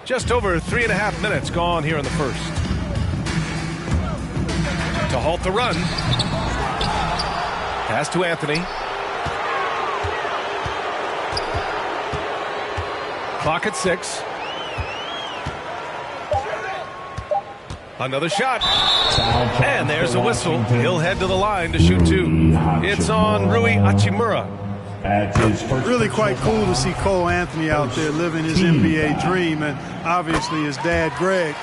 Speaker 10: Just over 3.5 minutes gone here in the first. To halt the run. Pass to Anthony. Clock at 6. Another shot. And there's a whistle. He'll head to the line to shoot two. It's on Rui Hachimura.
Speaker 3: Really quite cool to see Cole Anthony out there living his NBA dream. And obviously his dad, Greg,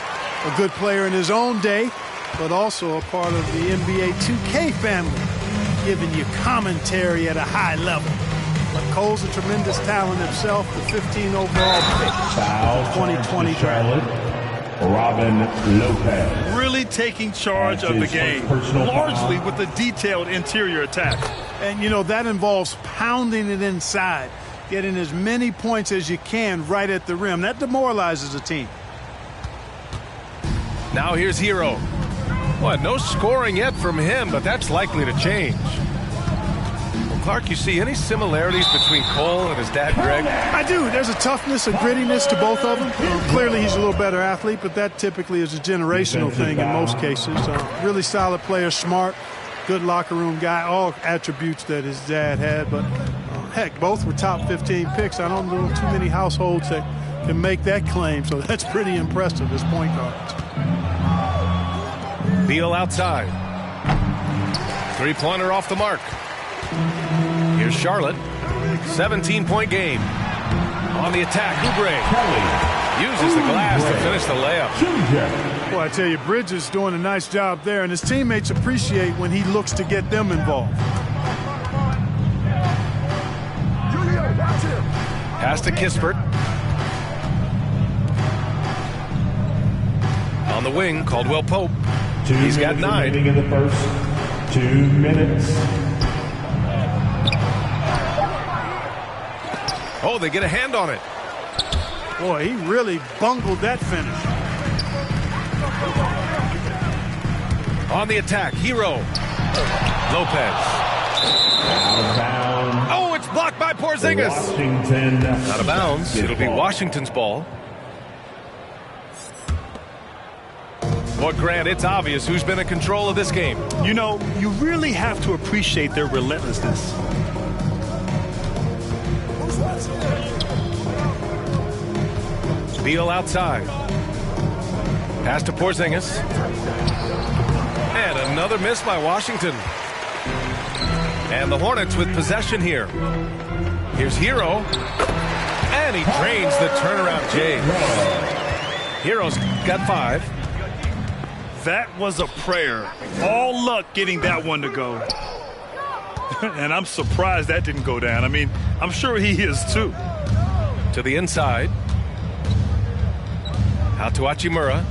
Speaker 3: a good player in his own day, but also a part of the NBA 2K family, giving you commentary at a high level. But Cole's a tremendous talent himself, the 15 overall pick, 2020 draft.
Speaker 7: Robin Lopez.
Speaker 11: Really taking charge of the game, largely with a detailed interior attack.
Speaker 3: And, you know, that involves pounding it inside, getting as many points as you can right at the rim. That demoralizes a team.
Speaker 10: Now here's Hero. What, no scoring yet from him, but that's likely to change. Well, Clark, you see any similarities between Cole and his dad, Greg?
Speaker 3: I do. There's a toughness, a grittiness to both of them. Clearly he's a little better athlete, but that typically is a generational thing in most cases. Really solid player, smart, good locker room guy, all attributes that his dad had. But, heck, both were top 15 picks. I don't know too many households that can make that claim, so that's pretty impressive as point guards.
Speaker 10: Beal outside. Three-pointer off the mark. Here's Charlotte. 17-point game. On the attack, Oubre uses the glass to finish the layup.
Speaker 3: Well, I tell you, Bridges doing a nice job there, and his teammates appreciate when he looks to get them involved.
Speaker 10: Pass to Kispert. On the wing, Caldwell Pope. He's got 9.
Speaker 7: In the first 2 minutes.
Speaker 10: Oh, they get a hand on it.
Speaker 3: Boy, he really bungled that finish.
Speaker 10: On the attack, Hero. Lopez.
Speaker 7: Out of bounds.
Speaker 10: Oh, it's blocked by Porzingis.
Speaker 7: Washington.
Speaker 10: Out of bounds. It'll be Washington's ball. Well, Grant, it's obvious who's been in control of this game.
Speaker 11: You know, you really have to appreciate their relentlessness.
Speaker 10: Beal outside. Pass to Porzingis. And another miss by Washington. And the Hornets with possession here. Here's Hero. And he drains the turnaround J. Hero's got 5.
Speaker 11: That was a prayer. All luck getting that one to go. And I'm surprised that didn't go down. I mean, I'm sure he is too.
Speaker 10: To the inside. Out to Hachimura.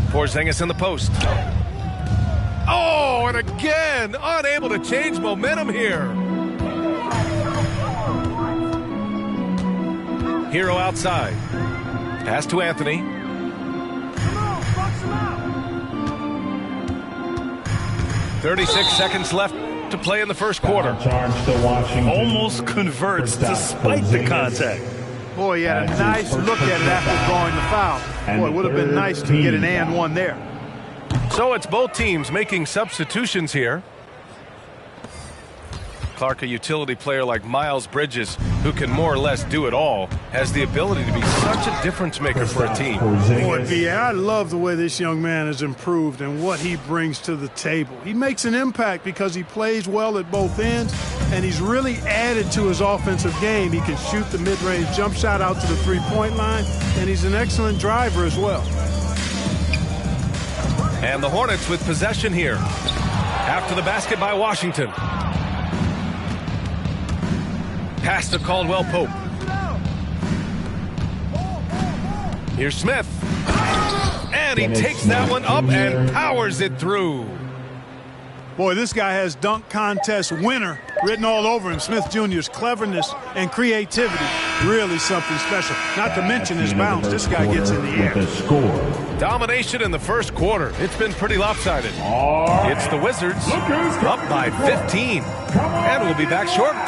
Speaker 10: Porzingis in the post. Oh, and again, unable to change momentum here. Hero outside. Pass to Anthony.
Speaker 5: Come on, box him out.
Speaker 10: 36 seconds left to play in the first quarter.
Speaker 11: Almost converts despite the contact.
Speaker 3: Boy, he had a nice look at it after drawing the foul. Boy, it would have been nice to get an and one there.
Speaker 10: So it's both teams making substitutions here. Clark, a utility player like Miles Bridges, who can more or less do it all, has the ability to be such a difference maker for a team.
Speaker 3: Boy, V.A., I love the way this young man has improved and what he brings to the table. He makes an impact because he plays well at both ends, and he's really added to his offensive game. He can shoot the mid-range jump shot out to the three-point line, and he's an excellent driver as well.
Speaker 10: And the Hornets with possession here. After the basket by Washington. Pass to Caldwell Pope. Here's Smith. And he takes that one up and powers it through.
Speaker 3: Boy, this guy has dunk contest winner written all over him. Smith Jr.'s cleverness and creativity, really something special. Not to mention his bounce. This guy gets in the air.
Speaker 10: Domination in the first quarter. It's been pretty lopsided. It's the Wizards up by 15. And we'll be back shortly.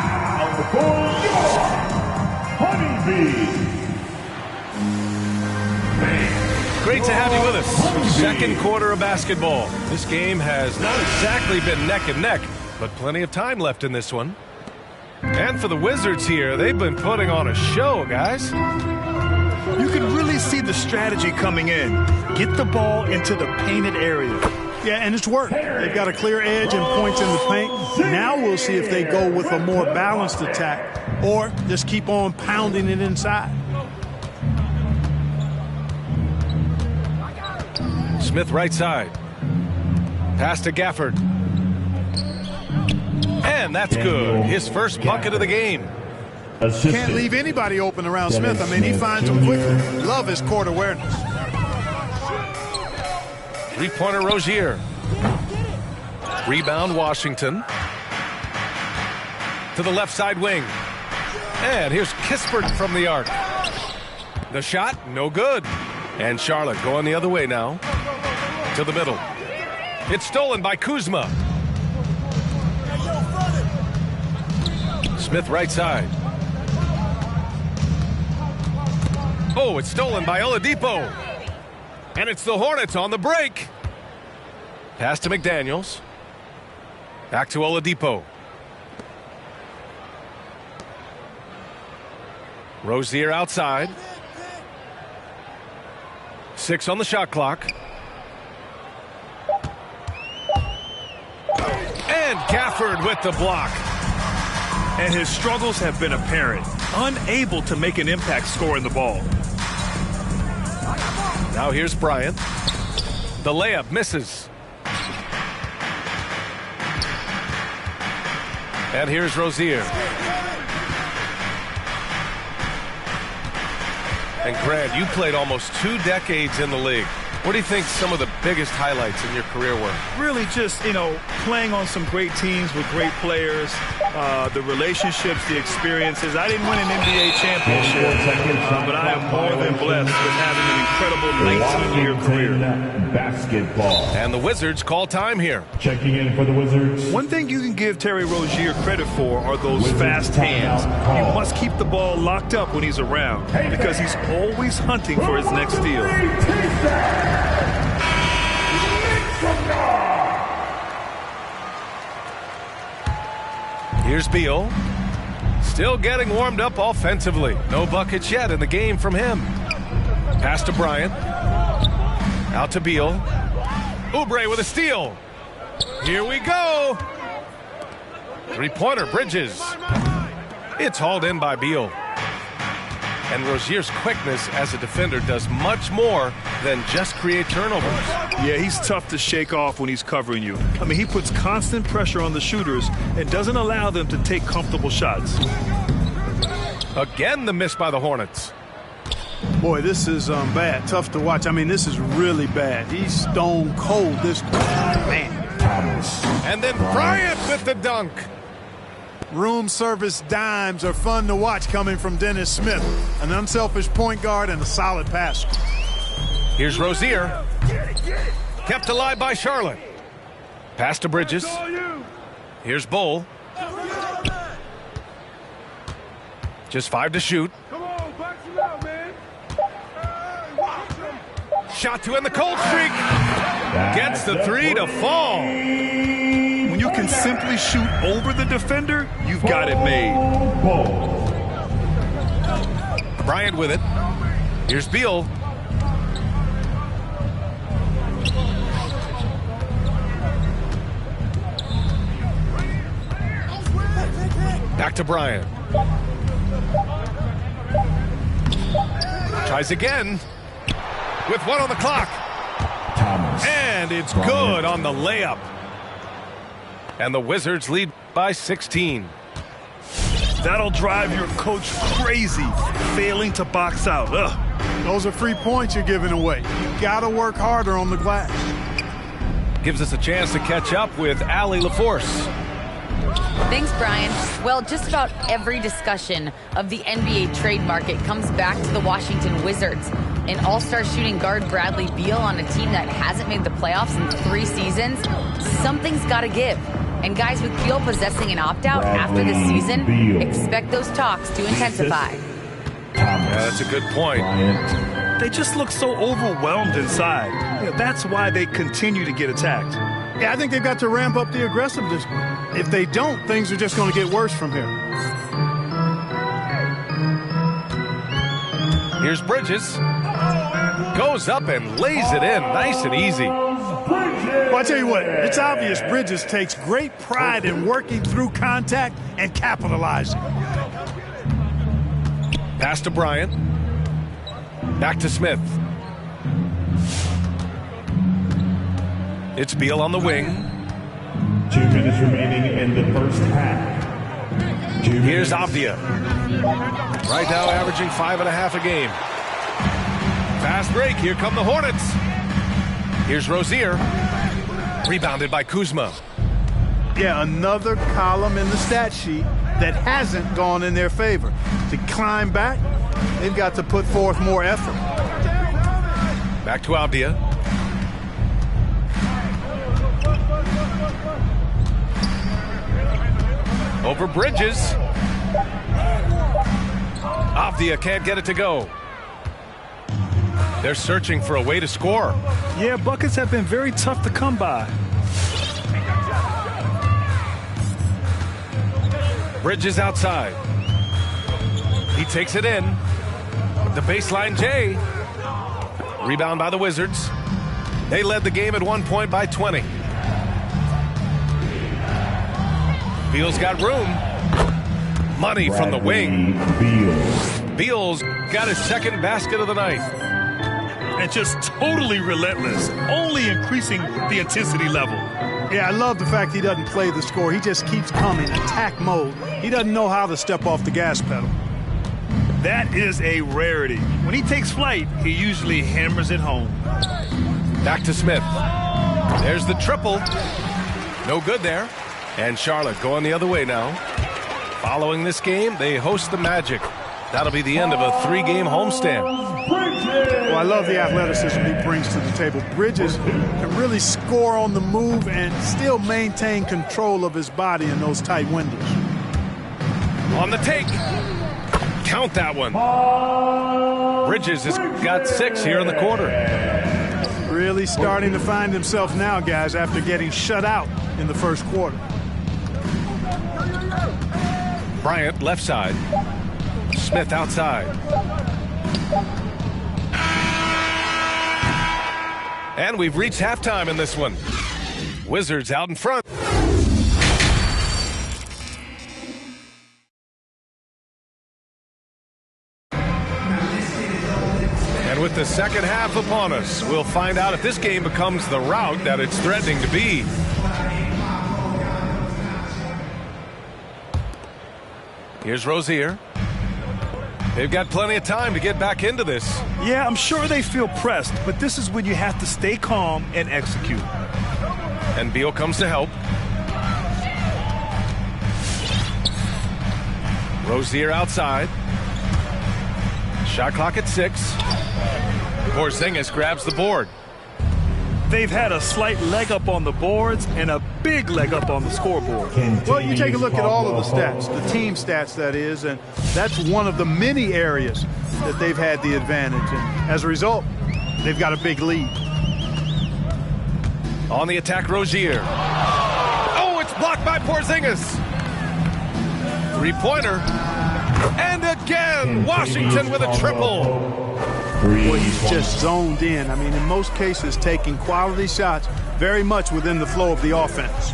Speaker 10: Great to have you with us. Second quarter of basketball. This game has not exactly been neck and neck, but plenty of time left in this one. And for the Wizards here, they've been putting on a show, guys.
Speaker 11: You can really see the strategy coming in. Get the ball into the painted area.
Speaker 3: Yeah, and it's worked. They've got a clear edge and points in the paint. Now we'll see if they go with a more balanced attack or just keep on pounding it inside.
Speaker 10: Smith right side. Pass to Gafford. And that's good. His first bucket of the game.
Speaker 3: Can't leave anybody open around Smith. I mean, he finds them quickly. Love his court awareness.
Speaker 10: Three-pointer Rozier. Rebound Washington. To the left side wing. And here's Kispert from the arc. The shot, no good. And Charlotte going the other way now. To the middle. It's stolen by Kuzma. Smith right side. Oh, it's stolen by Oladipo. And it's the Hornets on the break. Pass to McDaniels. Back to Oladipo. Rozier outside. 6 on the shot clock. And Gafford with the block.
Speaker 11: And his struggles have been apparent. Unable to make an impact scoring the ball.
Speaker 10: Now here's Bryant. The layup misses. And here's Rozier. And Grant, you played almost 2 decades in the league. What do you think some of the biggest highlights in your career were?
Speaker 11: Really just, playing on some great teams with great players, the relationships, the experiences. I didn't win an NBA championship, but I am more than blessed with having an incredible 19-year career.
Speaker 7: Basketball.
Speaker 10: And the Wizards call time here.
Speaker 7: Checking in for the Wizards.
Speaker 11: One thing you can give Terry Rozier credit for are those fast hands. You must keep the ball locked up when he's around because he's always hunting for his next steal.
Speaker 10: Here's Beal. Still getting warmed up offensively. No buckets yet in the game from him. Pass to Bryant. Out to Beal. Oubre with a steal. Here we go. Three-pointer Bridges. It's hauled in by Beal. And Rozier's quickness as a defender does much more than just create turnovers.
Speaker 11: Yeah, he's tough to shake off when he's covering you. I mean, he puts constant pressure on the shooters and doesn't allow them to take comfortable shots.
Speaker 10: Again, the miss by the Hornets.
Speaker 3: Boy, this is bad. Tough to watch. I mean, this is really bad. He's stone cold, this man.
Speaker 10: And then Bryant with the dunk.
Speaker 3: Room service dimes are fun to watch coming from Dennis Smith. An unselfish point guard and a solid passer.
Speaker 10: Here's Rozier. Kept alive by Charlotte. Pass to Bridges. Here's Bull. Just 5 to shoot. Shot to end the cold streak. Gets the 3 to fall.
Speaker 11: When you can simply shoot over the defender, you've got it made.
Speaker 10: Bryant with it. Here's Beal. Back to Bryant. Tries again. With 1 on the clock. And it's good on the layup. And the Wizards lead by 16.
Speaker 11: That'll drive your coach crazy, failing to box out. Ugh.
Speaker 3: Those are free points you're giving away. You got to work harder on the glass.
Speaker 10: Gives us a chance to catch up with Allie LaForce.
Speaker 12: Thanks, Brian. Well, just about every discussion of the NBA trade market comes back to the Washington Wizards. An all-star shooting guard Bradley Beal on a team that hasn't made the playoffs in 3 seasons. Something's got to give. And guys, with Beal possessing an opt-out after this season, expect those talks to intensify.
Speaker 10: Yeah, that's a good point.
Speaker 11: They just look so overwhelmed inside. Yeah, that's why they continue to get attacked.
Speaker 3: Yeah, I think they've got to ramp up the aggressiveness. If they don't, things are just going to get worse from here.
Speaker 10: Here's Bridges. Goes up and lays it in nice and easy.
Speaker 3: Well, I tell you what, it's obvious Bridges takes great pride in working through contact and capitalizing.
Speaker 10: Pass to Bryant. Back to Smith. It's Beal on the wing.
Speaker 7: 2 minutes remaining in the first half.
Speaker 10: Here's Avdia. Right now averaging 5.5 a game. Fast break. Here come the Hornets. Here's Rozier. Rebounded by Kuzma.
Speaker 3: Yeah, another column in the stat sheet that hasn't gone in their favor. To climb back, they've got to put forth more effort.
Speaker 10: Back to Avdia. Over Bridges. Avdia can't get it to go. They're searching for a way to score.
Speaker 11: Yeah, buckets have been very tough to come by.
Speaker 10: Bridges outside. He takes it in. The baseline J. Rebound by the Wizards. They led the game at 1 point by 20. Beal's got room. Money from the wing. Beal's got his second basket of the night.
Speaker 11: And just totally relentless, only increasing the intensity level.
Speaker 3: Yeah, I love the fact he doesn't play the score. He just keeps coming, attack mode. He doesn't know how to step off the gas pedal.
Speaker 11: That is a rarity. When he takes flight, he usually hammers it home.
Speaker 10: Back to Smith. There's the triple. No good there. And Charlotte going the other way now. Following this game, they host the Magic. That'll be the end of a 3-game homestand.
Speaker 3: Well, I love the athleticism he brings to the table. Bridges can really score on the move and still maintain control of his body in those tight windows.
Speaker 10: On the take. Count that one. Bridges has got 6 here in the quarter.
Speaker 3: Really starting to find himself now, guys, after getting shut out in the first quarter.
Speaker 10: Bryant left side. Smith outside. And we've reached halftime in this one. Wizards out in front. with the second half upon us. We'll find out if this game becomes the rout that it's threatening to be. Here's Rozier. They've got plenty of time to get back into this.
Speaker 11: Yeah, I'm sure they feel pressed, but this is when you have to stay calm and execute.
Speaker 10: And Beal comes to help. Rozier outside. Shot clock at 6. Porzingis grabs the board.
Speaker 11: They've had a slight leg up on the boards and a big leg up on the scoreboard.
Speaker 3: Well, you take a look at all of the stats, the team stats, that is, and that's one of the many areas that they've had the advantage. And as a result, they've got a big lead.
Speaker 10: On the attack, Rozier. Oh, it's blocked by Porzingis. Three-pointer. And again, Washington with a triple.
Speaker 3: Well, he's just zoned in. I mean, in most cases, taking quality shots very much within the flow of the offense.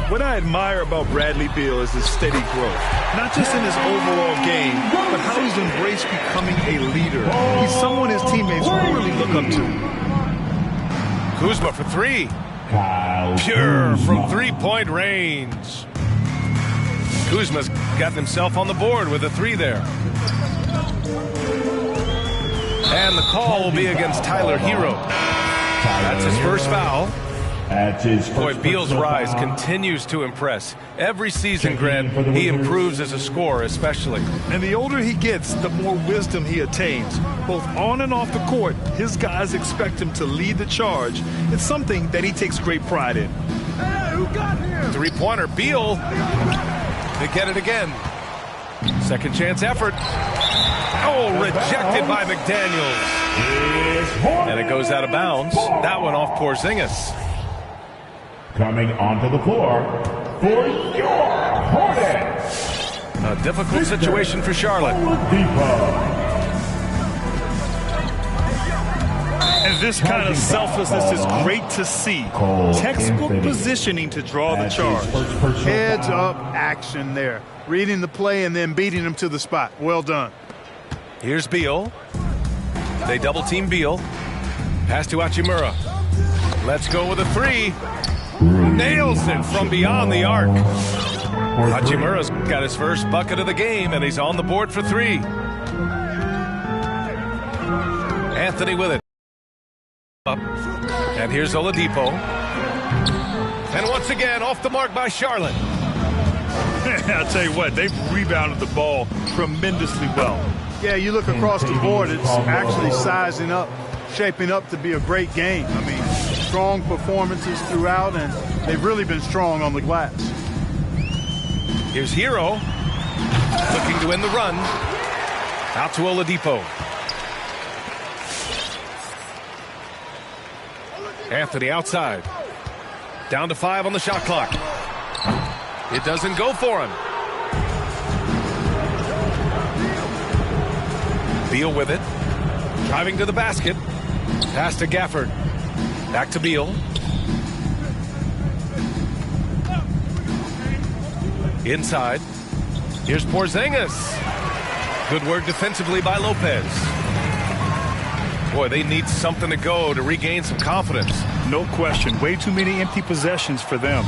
Speaker 11: What I admire about Bradley Beal is his steady growth. Not just in his overall game, but how he's embraced becoming a leader. He's someone his teammates really look up to.
Speaker 10: Kuzma for 3. Pure from three-point range. Kuzma's got himself on the board with a 3 there. And the call will be against Tyler Hero. That's his first foul. Boy, Beal's rise continues to impress. Every season, Grant, he improves as a scorer, especially.
Speaker 11: And the older he gets, the more wisdom he attains. Both on and off the court, his guys expect him to lead the charge. It's something that he takes great pride in.
Speaker 10: Hey, who got here? Three-pointer, Beal. They get it again. Second chance effort. Oh, rejected by McDaniels. And it goes out of bounds. That one off Porzingis.
Speaker 7: Coming onto the floor for your Hornets.
Speaker 10: A difficult situation for Charlotte.
Speaker 11: And this kind of selflessness is great to see. Textbook positioning to draw the charge.
Speaker 3: Heads up action there. Reading the play and then beating them to the spot. Well done.
Speaker 10: Here's Beal. They double team Beal. Pass to Hachimura. Let's go with a 3. Nails it from beyond the arc. Hachimura's got his first bucket of the game, and he's on the board for 3. Anthony with it. Up. And here's Oladipo. And once again, off the mark by Charlotte.
Speaker 11: I'll tell you what, they've rebounded the ball tremendously well.
Speaker 3: Yeah, you look across the board, it's actually sizing up, shaping up to be a great game. I mean, strong performances throughout, and they've really been strong on the glass.
Speaker 10: Here's Hero, looking to end the run. Out to Oladipo. Anthony outside. Down to 5 on the shot clock. It doesn't go for him. Beal with it. Driving to the basket. Pass to Gafford. Back to Beal. Inside. Here's Porzingis. Good work defensively by Lopez. Boy, they need something to go to regain some confidence.
Speaker 11: No question. Way too many empty possessions for them.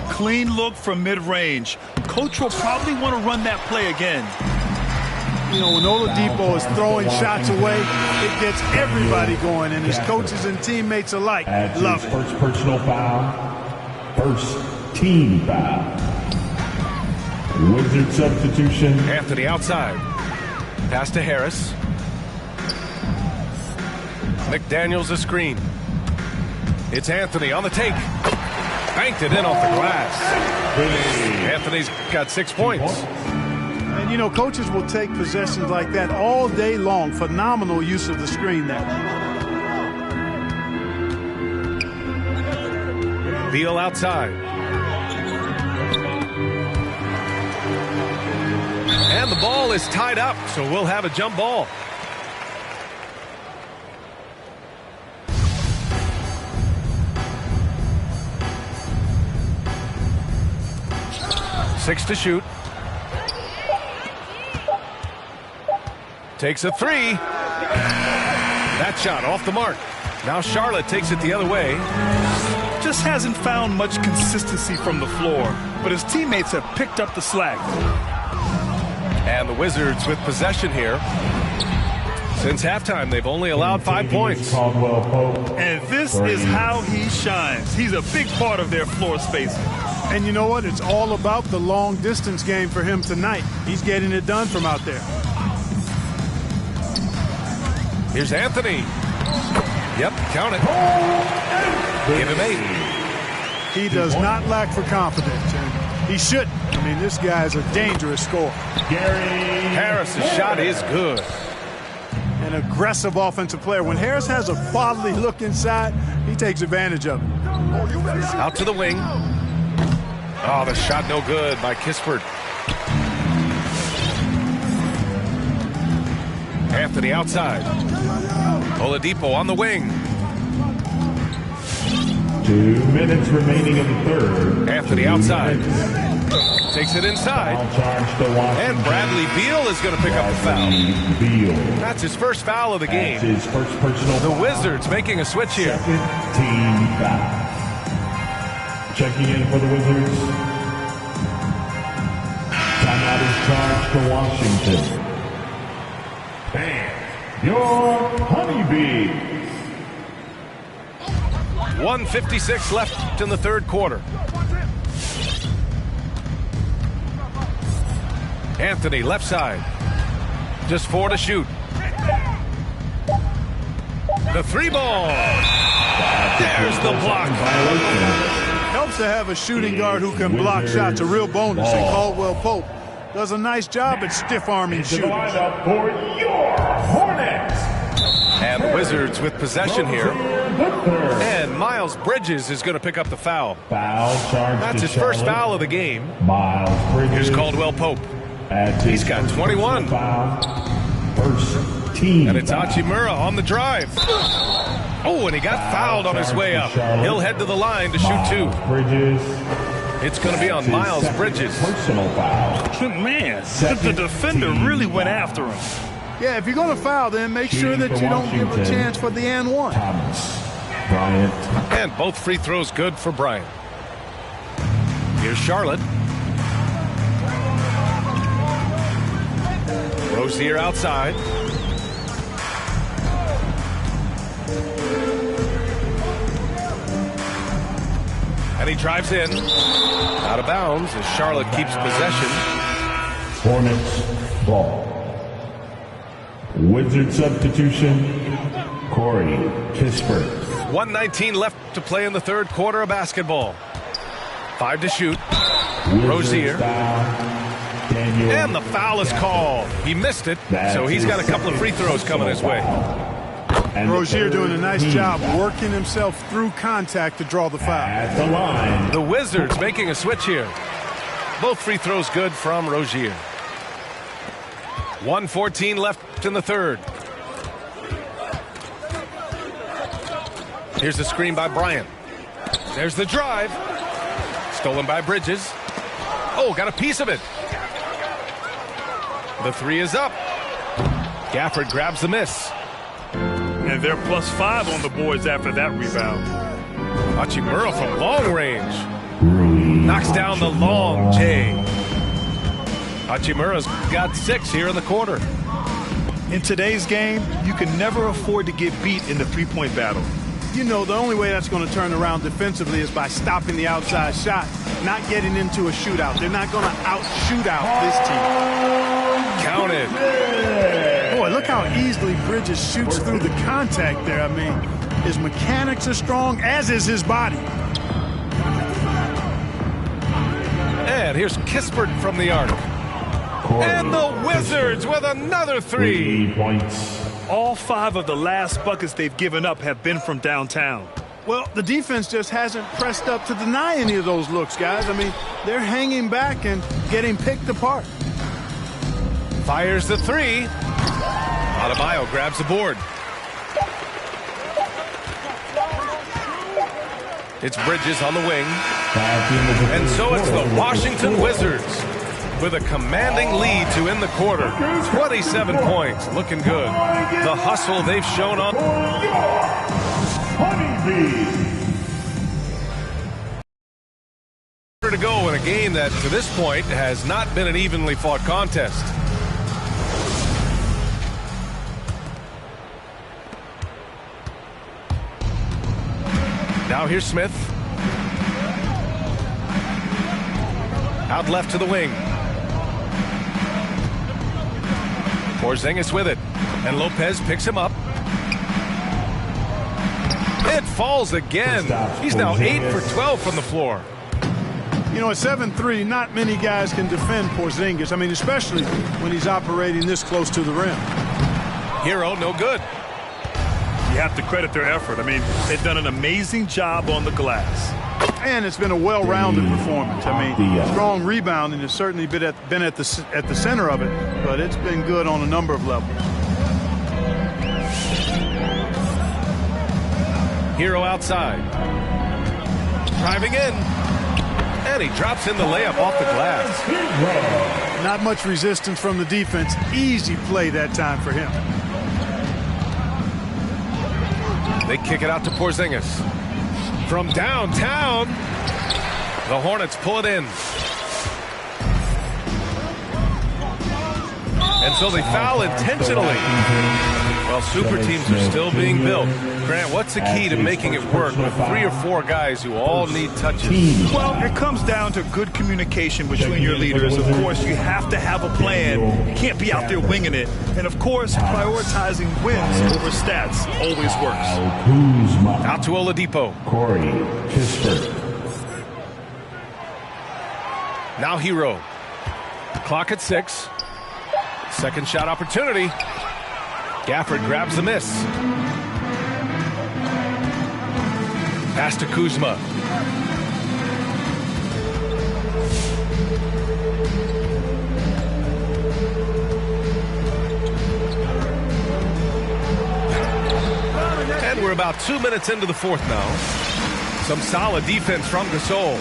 Speaker 11: Clean look from mid-range. Coach will probably want to run that play again.
Speaker 3: You know, when Oladipo is throwing shots away, it gets everybody going, and his coaches and teammates alike love it.
Speaker 7: First personal foul. First team foul. Wizard substitution.
Speaker 10: Anthony outside. Pass to Harris. McDaniels a screen. It's Anthony on the take. Banked it in off the glass. Anthony's got 6 points.
Speaker 3: And, you know, coaches will take possessions like that all day long. Phenomenal use of the screen there.
Speaker 10: Beal outside. And the ball is tied up, so we'll have a jump ball. Six to shoot. Takes a three. That shot off the mark. Now Charlotte takes it the other way.
Speaker 11: Just hasn't found much consistency from the floor, but his teammates have picked up the slack.
Speaker 10: And the Wizards with possession here. Since halftime, they've only allowed 5 points.
Speaker 11: And this is how he shines. He's a big part of their floor space.
Speaker 3: And you know what? It's all about the long distance game for him tonight. He's getting it done from out there.
Speaker 10: Here's Anthony. Yep, count it. Give him 8.
Speaker 3: He does not lack for confidence, and he shouldn't. I mean, this guy is a dangerous scorer.
Speaker 10: Harris's shot is good.
Speaker 3: An aggressive offensive player. When Harris has a quality look inside, he takes advantage of it.
Speaker 10: Out to the wing. Oh, the shot no good by Kispert. Anthony outside. Oladipo on the wing.
Speaker 7: 2 minutes remaining in the third.
Speaker 10: Anthony outside. Takes it inside. And Bradley Beal is going to pick up the foul. That's his first foul of the game.
Speaker 7: His first personal
Speaker 10: the Wizards making a switch here.
Speaker 7: Second team foul. Checking in for the Wizards. Timeout is charged to Washington. Bam. Your Honeybees.
Speaker 10: 1:56 left in the third quarter. Anthony left side. Just 4 to shoot. The 3 ball. There's the block.
Speaker 3: Helps to have a shooting guard who can block shots. A real bonus. And Caldwell Pope does a nice job at stiff-arming shooters.
Speaker 7: For your Hornets.
Speaker 10: And the Wizards with possession here. And Miles Bridges is going to pick up the foul.
Speaker 7: Foul charge.
Speaker 10: That's his first foul of the game.
Speaker 7: Miles Bridges.
Speaker 10: Here's Caldwell Pope. He's got 21.
Speaker 7: First team.
Speaker 10: And it's Hachimura on the drive. Oh, and he got fouled on his way up. He'll head to the line to shoot 2.
Speaker 7: Bridges.
Speaker 10: It's going to be on Miles Bridges.
Speaker 7: Personal foul.
Speaker 11: Man, the defender really went after him.
Speaker 3: Yeah, if you're going to foul, then make sure that you don't give a chance for the and one.
Speaker 7: Thomas Bryant.
Speaker 10: And both free throws good for Bryant. Here's Charlotte. Rozier outside. And he drives in. Out of bounds as Charlotte keeps possession.
Speaker 7: Hornets ball. Wizard substitution. Corey Kispert.
Speaker 10: 1:19 left to play in the third quarter of basketball. 5 to shoot. Rozier. And the foul is called. He missed it, so he's got a couple of free throws coming his way.
Speaker 3: And Rozier doing a nice job working himself through contact to draw the foul.
Speaker 7: At the line.
Speaker 10: The Wizards making a switch here. Both free throws good from Rozier. 1:14 left in the third. Here's the screen by Bryant. There's the drive. Stolen by Bridges. Oh, got a piece of it. The 3 is up. Gafford grabs the miss.
Speaker 11: And they're +5 on the boards after that rebound.
Speaker 10: Hachimura from long range. Knocks down the long J. Hachimura's got 6 here in the quarter.
Speaker 11: In today's game, you can never afford to get beat in the three-point battle.
Speaker 3: You know, the only way that's going to turn around defensively is by stopping the outside shot, not getting into a shootout. They're not going to out-shoot out this team.
Speaker 10: Counted.
Speaker 3: Boy, look how easily Bridges shoots through the contact there. I mean, his mechanics are strong, as is his body.
Speaker 10: And here's Kispert from the arc. And the Wizards with another 3.
Speaker 7: 3 points.
Speaker 11: All 5 of the last buckets they've given up have been from downtown.
Speaker 3: Well, the defense just hasn't pressed up to deny any of those looks, guys. I mean, they're hanging back and getting picked apart.
Speaker 10: Fires the 3. Adebayo grabs the board. It's Bridges on the wing. And so it's the Washington Wizards with a commanding lead to end the quarter. 27 points, looking good. The hustle they've shown on. To go in a game that to this point has not been an evenly fought contest. Now here's Smith. Out left to the wing. Porzingis with it. And Lopez picks him up. It falls again. He's now 8 for 12 from the floor.
Speaker 3: You know, at 7'3", not many guys can defend Porzingis. I mean, especially when he's operating this close to the rim.
Speaker 10: Hero, no good.
Speaker 11: You have to credit their effort. I mean, they've done an amazing job on the glass.
Speaker 3: And it's been a well-rounded performance. I mean, strong rebounding has certainly been at the center of it, but it's been good on a number of levels.
Speaker 10: Hero outside. Driving in. And he drops in the layup off the glass.
Speaker 3: Not much resistance from the defense. Easy play that time for him.
Speaker 10: They kick it out to Porzingis. From downtown, the Hornets pull it in. And so they foul intentionally. Well, super teams are still being built. Grant, what's the key to making it work with 3 or 4 guys who all need touches?
Speaker 11: Well, it comes down to good communication between your leaders. Of course, you have to have a plan. You can't be out there winging it. And, of course, prioritizing wins over stats always works.
Speaker 10: Out to Oladipo.
Speaker 7: Corey Kispert.
Speaker 10: Now Hero. Clock at 6. Second shot opportunity. Gafford grabs the miss. Pass to Kuzma. And we're about 2 minutes into the fourth now. Some solid defense from Gasol.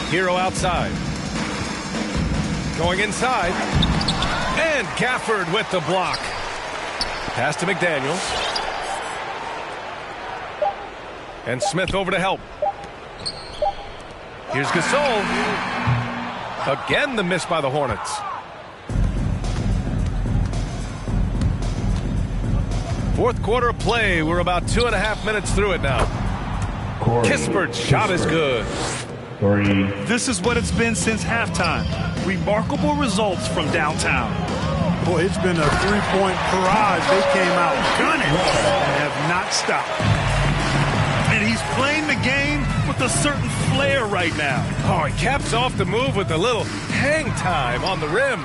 Speaker 10: Hero outside. Going inside. And Gafford with the block. Pass to McDaniels. And Smith over to help. Here's Gasol. Again the miss by the Hornets. Fourth quarter of play. We're about 2.5 minutes through it now. Kispert's shot is good.
Speaker 11: This is what it's been since halftime. Remarkable results from downtown.
Speaker 3: Boy, it's been a three-point barrage. They came out gunning and have not stopped.
Speaker 11: And he's playing the game with a certain flair right now.
Speaker 10: Oh, he caps off the move with a little hang time on the rim.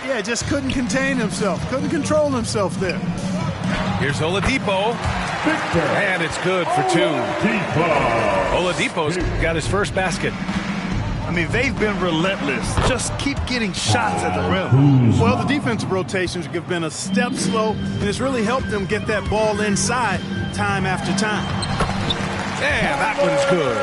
Speaker 3: Yeah, just couldn't contain himself. Couldn't control himself there.
Speaker 10: Here's Oladipo. And it's good for 2. Oladipo's got his first basket.
Speaker 11: I mean, they've been relentless. Just keep getting shots at the rim.
Speaker 3: Well, the defensive rotations have been a step slow, and it's really helped them get that ball inside time after time.
Speaker 10: Yeah, that one's good.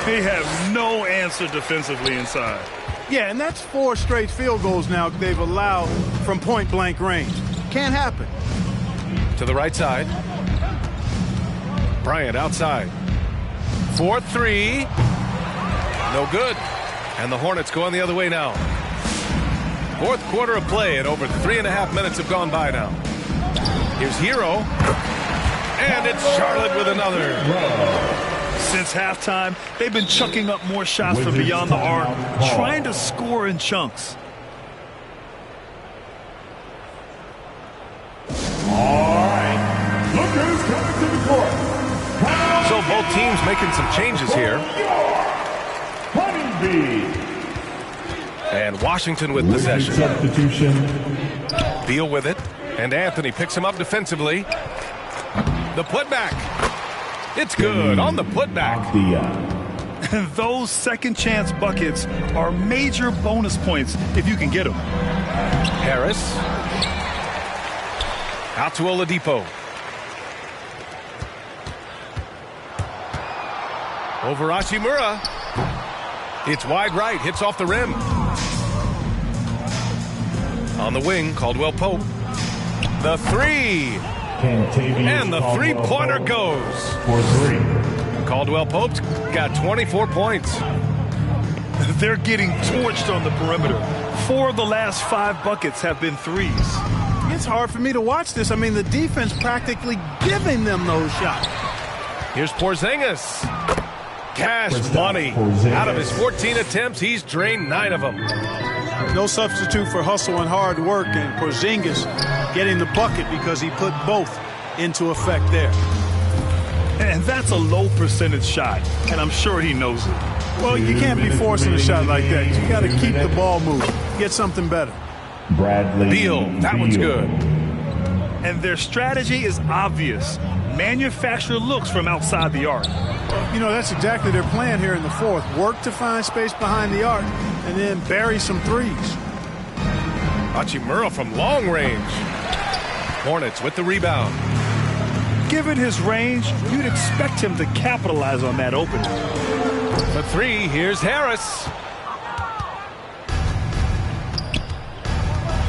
Speaker 11: They have no answer defensively inside.
Speaker 3: Yeah, and that's 4 straight field goals now they've allowed from point-blank range. Can't happen.
Speaker 10: To the right side. Bryant outside. 4-3. No good. And the Hornets going the other way now. Fourth quarter of play, and over 3.5 minutes have gone by now. Here's Hero. And it's Charlotte with another.
Speaker 11: Since halftime, they've been chucking up more shots from beyond the arc, trying to score in chunks.
Speaker 10: So both teams making some changes here. And Washington with possession. Beal with it. And Anthony picks him up defensively. The putback. It's good on the putback.
Speaker 11: And those second chance buckets are major bonus points if you can get them.
Speaker 10: Harris. Out to Over Hachimura. It's wide right, hits off the rim. On the wing, Caldwell Pope. The three. And the three-pointer goes.
Speaker 7: For three.
Speaker 10: Caldwell Pope's got 24 points.
Speaker 11: They're getting torched on the perimeter. 4 of the last 5 buckets have been threes.
Speaker 3: It's hard for me to watch this. I mean, the defense practically giving them those shots.
Speaker 10: Here's Porzingis. Cash money. Out of his 14 attempts, he's drained 9 of them.
Speaker 3: No substitute for hustle and hard work, and Porzingis getting the bucket because he put both into effect there.
Speaker 11: And that's a low percentage shot, and I'm sure he knows it.
Speaker 3: Well, you can't be forcing a shot like that. You got to keep the ball moving. Get something better.
Speaker 7: Bradley
Speaker 10: Beal, that one's good.
Speaker 11: And their strategy is obvious. Manufacture looks from outside the arc.
Speaker 3: You know, that's exactly their plan here in the fourth. Work to find space behind the arc and then bury some threes.
Speaker 10: Hachimura from long range. Hornets with the rebound.
Speaker 11: Given his range, you'd expect him to capitalize on that opening.
Speaker 10: For three, here's Harris.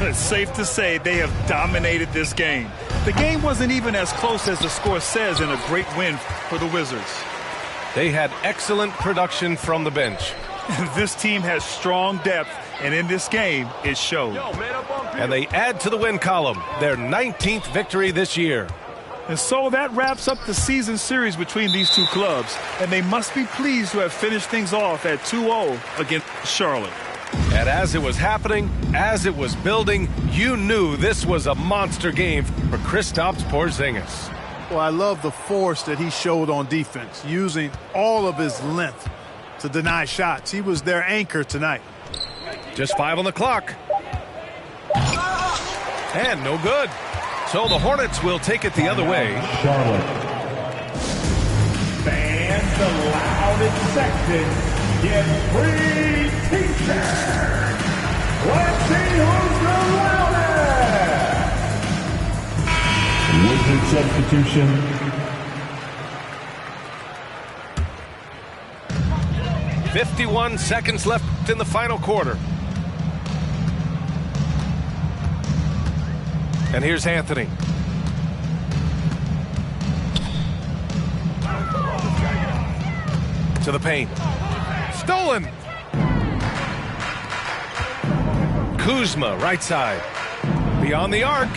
Speaker 11: It's safe to say they have dominated this game. The game wasn't even as close as the score says in a great win for the Wizards.
Speaker 10: They had excellent production from the bench.
Speaker 11: This team has strong depth, and in this game, it showed.
Speaker 10: And they add to the win column, their 19th victory this year.
Speaker 11: And so that wraps up the season series between these two clubs, and they must be pleased to have finished things off at 2-0 against Charlotte.
Speaker 10: And as it was happening, as it was building, you knew this was a monster game for Kristaps Porzingis.
Speaker 3: Well, I love the force that he showed on defense, using all of his length to deny shots. He was their anchor tonight.
Speaker 10: Just 5 on the clock. And no good. So the Hornets will take it the other way.
Speaker 7: Charlotte.
Speaker 5: Fans allowed in section. Get free t-shirts. Let's see who's the loudest.
Speaker 7: Wizard substitution.
Speaker 10: "51 seconds left in the final quarter. And here's Anthony. To the paint. Stolen. Kuzma, right side. Beyond the arc.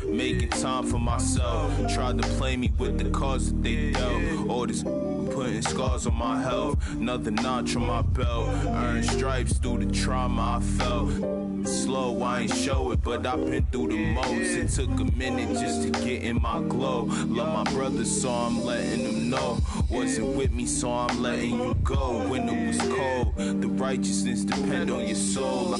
Speaker 13: Making time for myself. Tried to play me with the cards that they dealt. All this putting scars on my health. Another notch on my belt. Earned stripes through the trauma I felt. Slow, I ain't show it, but I've been through the most. It took a minute just to get in my glow. Love my brothers, so I'm letting them know. Wasn't with me, so I'm letting you go. When it was cold, the righteousness depend on your soul.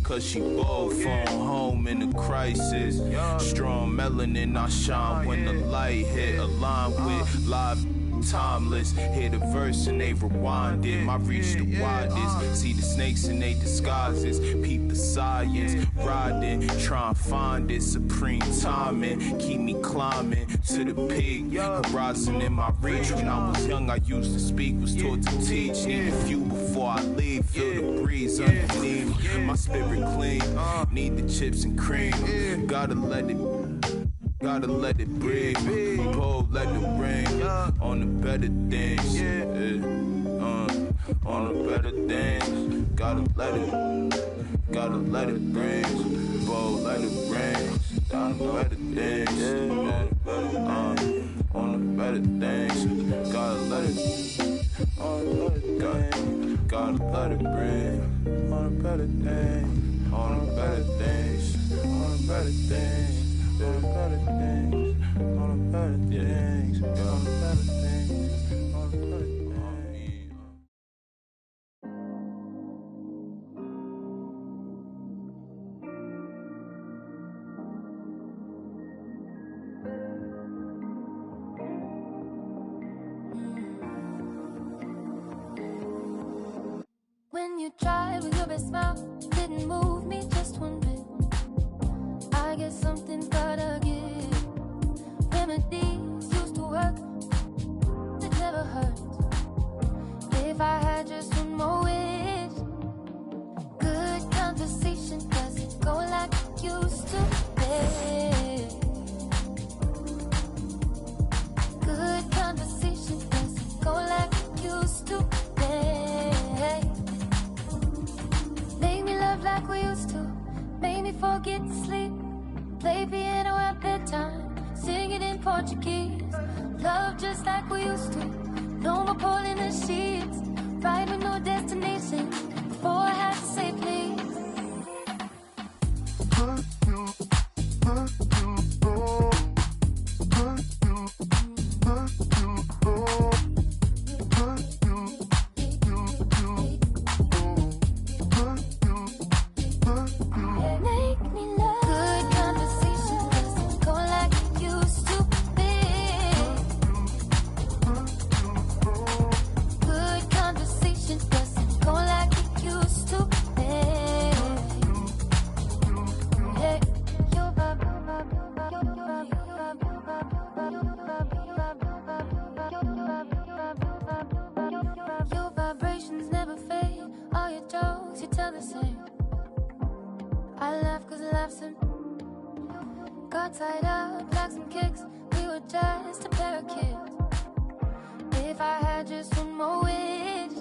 Speaker 13: Cause she bold, phone home in a crisis. Strong melanin, I shine when the light hit. Aligned with live timeless. Hit a verse and they rewind it. My reach the widest. See the snakes in they disguises. Peep the science. Riding, try and find it. Supreme timing. Keep me climbing to the peak. Horizon in my reach. When I was young, I used to speak. Was taught to teach. Need a few before I leave. Feel the breeze underneath. My spirit clean. Need the chips and cream. Gotta let it breathe. Pull, let it rain. On the better things. On the better things. Gotta let it rain. Pull, let it rain. On the better things. On the better things. Gotta let it rain. On the better things. On the better things. On the better things. On the better things, on the better things, on the better things, on the better things.
Speaker 14: it was your best smile. Didn't move me just one bit. I guess something's gotta give. Remedies used to work. It never hurts. If I had just one more wish. Good conversation doesn't go like it used to be. Good conversation doesn't go like it used to be. Make me love like we used to. Make me forget to sleep. Play piano at bedtime. Sing it in Portuguese. Love just like we used to. No more pulling the sheets. Ride with no destination. Before I had to say please. Tied up like some kicks. We were just a pair of kids. If I had just one more wish.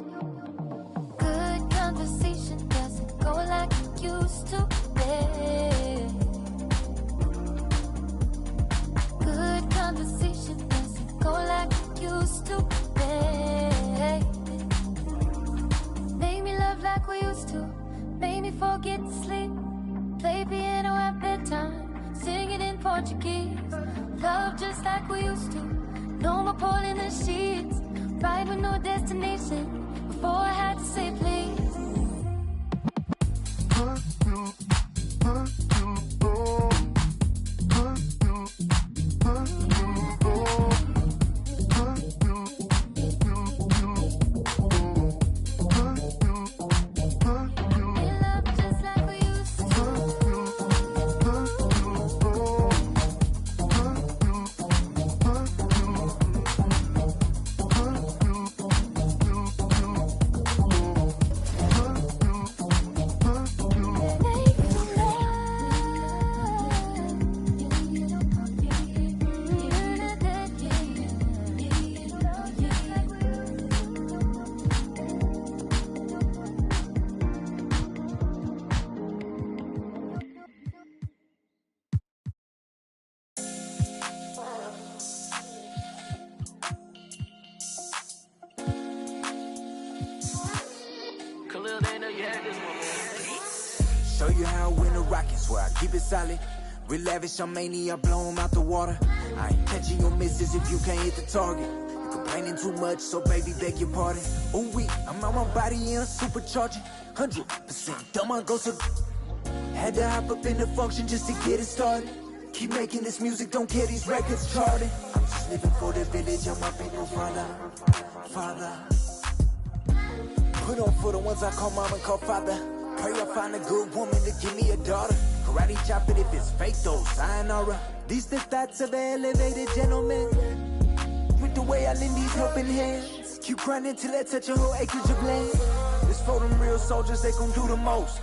Speaker 14: Good conversation doesn't go like it used to be. Good conversation doesn't go like it used to be. Make me love like we used to. Make me forget to sleep. Play piano at bedtime. Sing it in Portuguese. Love just like we used to. No more pulling the sheets. Ride with no destination. Before I had to say please.
Speaker 15: Show you how I win the Rockets, where I keep it solid. Real lavish, I'm mania, blow 'em out the water. I ain't catching your misses if you can't hit the target. You complaining too much, so baby, beg your pardon. Oh, I'm on my body and supercharging. 100% dumb on go so. Had to hop up in the function just to get it started. Keep making this music, don't care these records charted. I'm just living for the village, I'm my people, father. Put on for the ones I call mom and call father. Pray I find a good woman to give me a daughter. Karate chop it if it's fake though, sayonara. These the thoughts of an elevated gentleman. With the way I lend these helping hands. Keep grinding till I touch a whole acreage of land. This for them real soldiers, they gon' do the most.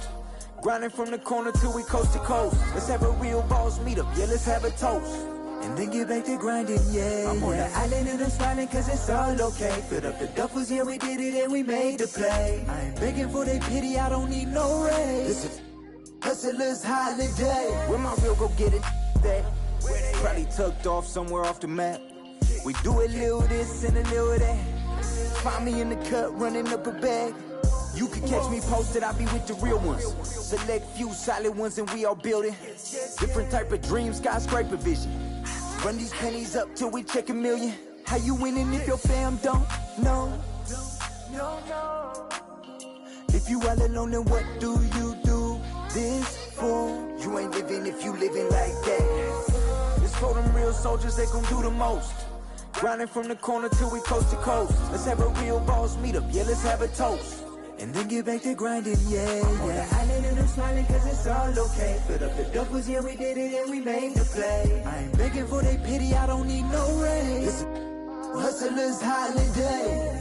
Speaker 15: Grinding from the corner till we coast to coast. Let's have a real boss meet up, yeah, let's have a toast. And then get back to grinding, yeah. I'm on the island and I'm smiling cause it's all okay. Filled up the duffels, yeah, we did it and we made the play. I ain't begging for their pity, I don't need no raise. This is hustler's holiday. Where my real go get it that? Probably tucked off somewhere off the map. We do a little this and a little that. Find me in the cut, running up a bag. You can catch me posted, I be with the real ones. Select few solid ones and we all building. Different type of dreams, skyscraper vision. Run these pennies up till we check a million. How you winning if your fam don't know? If you all alone, then what do you do this for? You ain't living if you living like that. It's for them real soldiers, they gon' do the most. Grinding from the corner till we coast to coast. Let's have a real boss meet up, yeah, let's have a toast. and then get back to grinding, yeah. I let them smiling cause it's all okay. Put up the doubles, yeah, we did it and we made the play. I ain't begging for they pity, I don't need no raise. It's a hustler's holiday.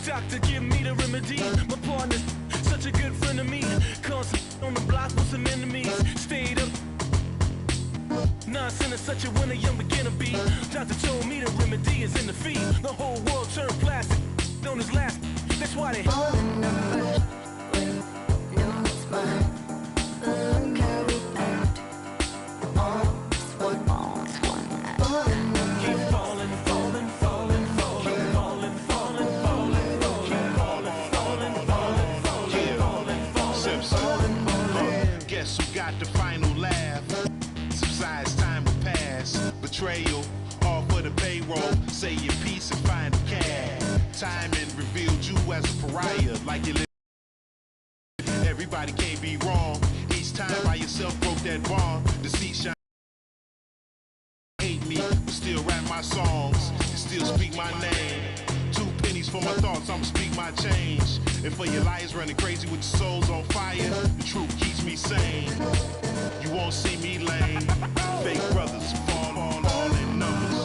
Speaker 16: Doctor, give me the remedy. My partner's such a good friend of me. Constant on the block with some enemies. Stayed up. Nonsense is such a winner, young beginner be. Doctor told me the remedy is in the feet. The whole world turned plastic. On his last. That's why they all in numbers. No, it's mine. Look how we act. All is one. All in numbers. Keep falling, falling, falling, falling, falling, falling, falling, falling, falling, falling, falling, falling.
Speaker 17: Guess who got the final laugh? Subsides, time will pass. Betrayal, all for the payroll. Say your piece and find the cash. Timing revealed you as a pariah, like you live. Everybody can't be wrong. Each time by yourself broke that bond. Deceit shine. Hate me, but still rap my songs and still speak my name. 2 pennies for my thoughts, I'ma speak my change. And for your liars running crazy with your souls on fire, the truth keeps me sane. You won't see me lame. Fake brothers fall all in numbers.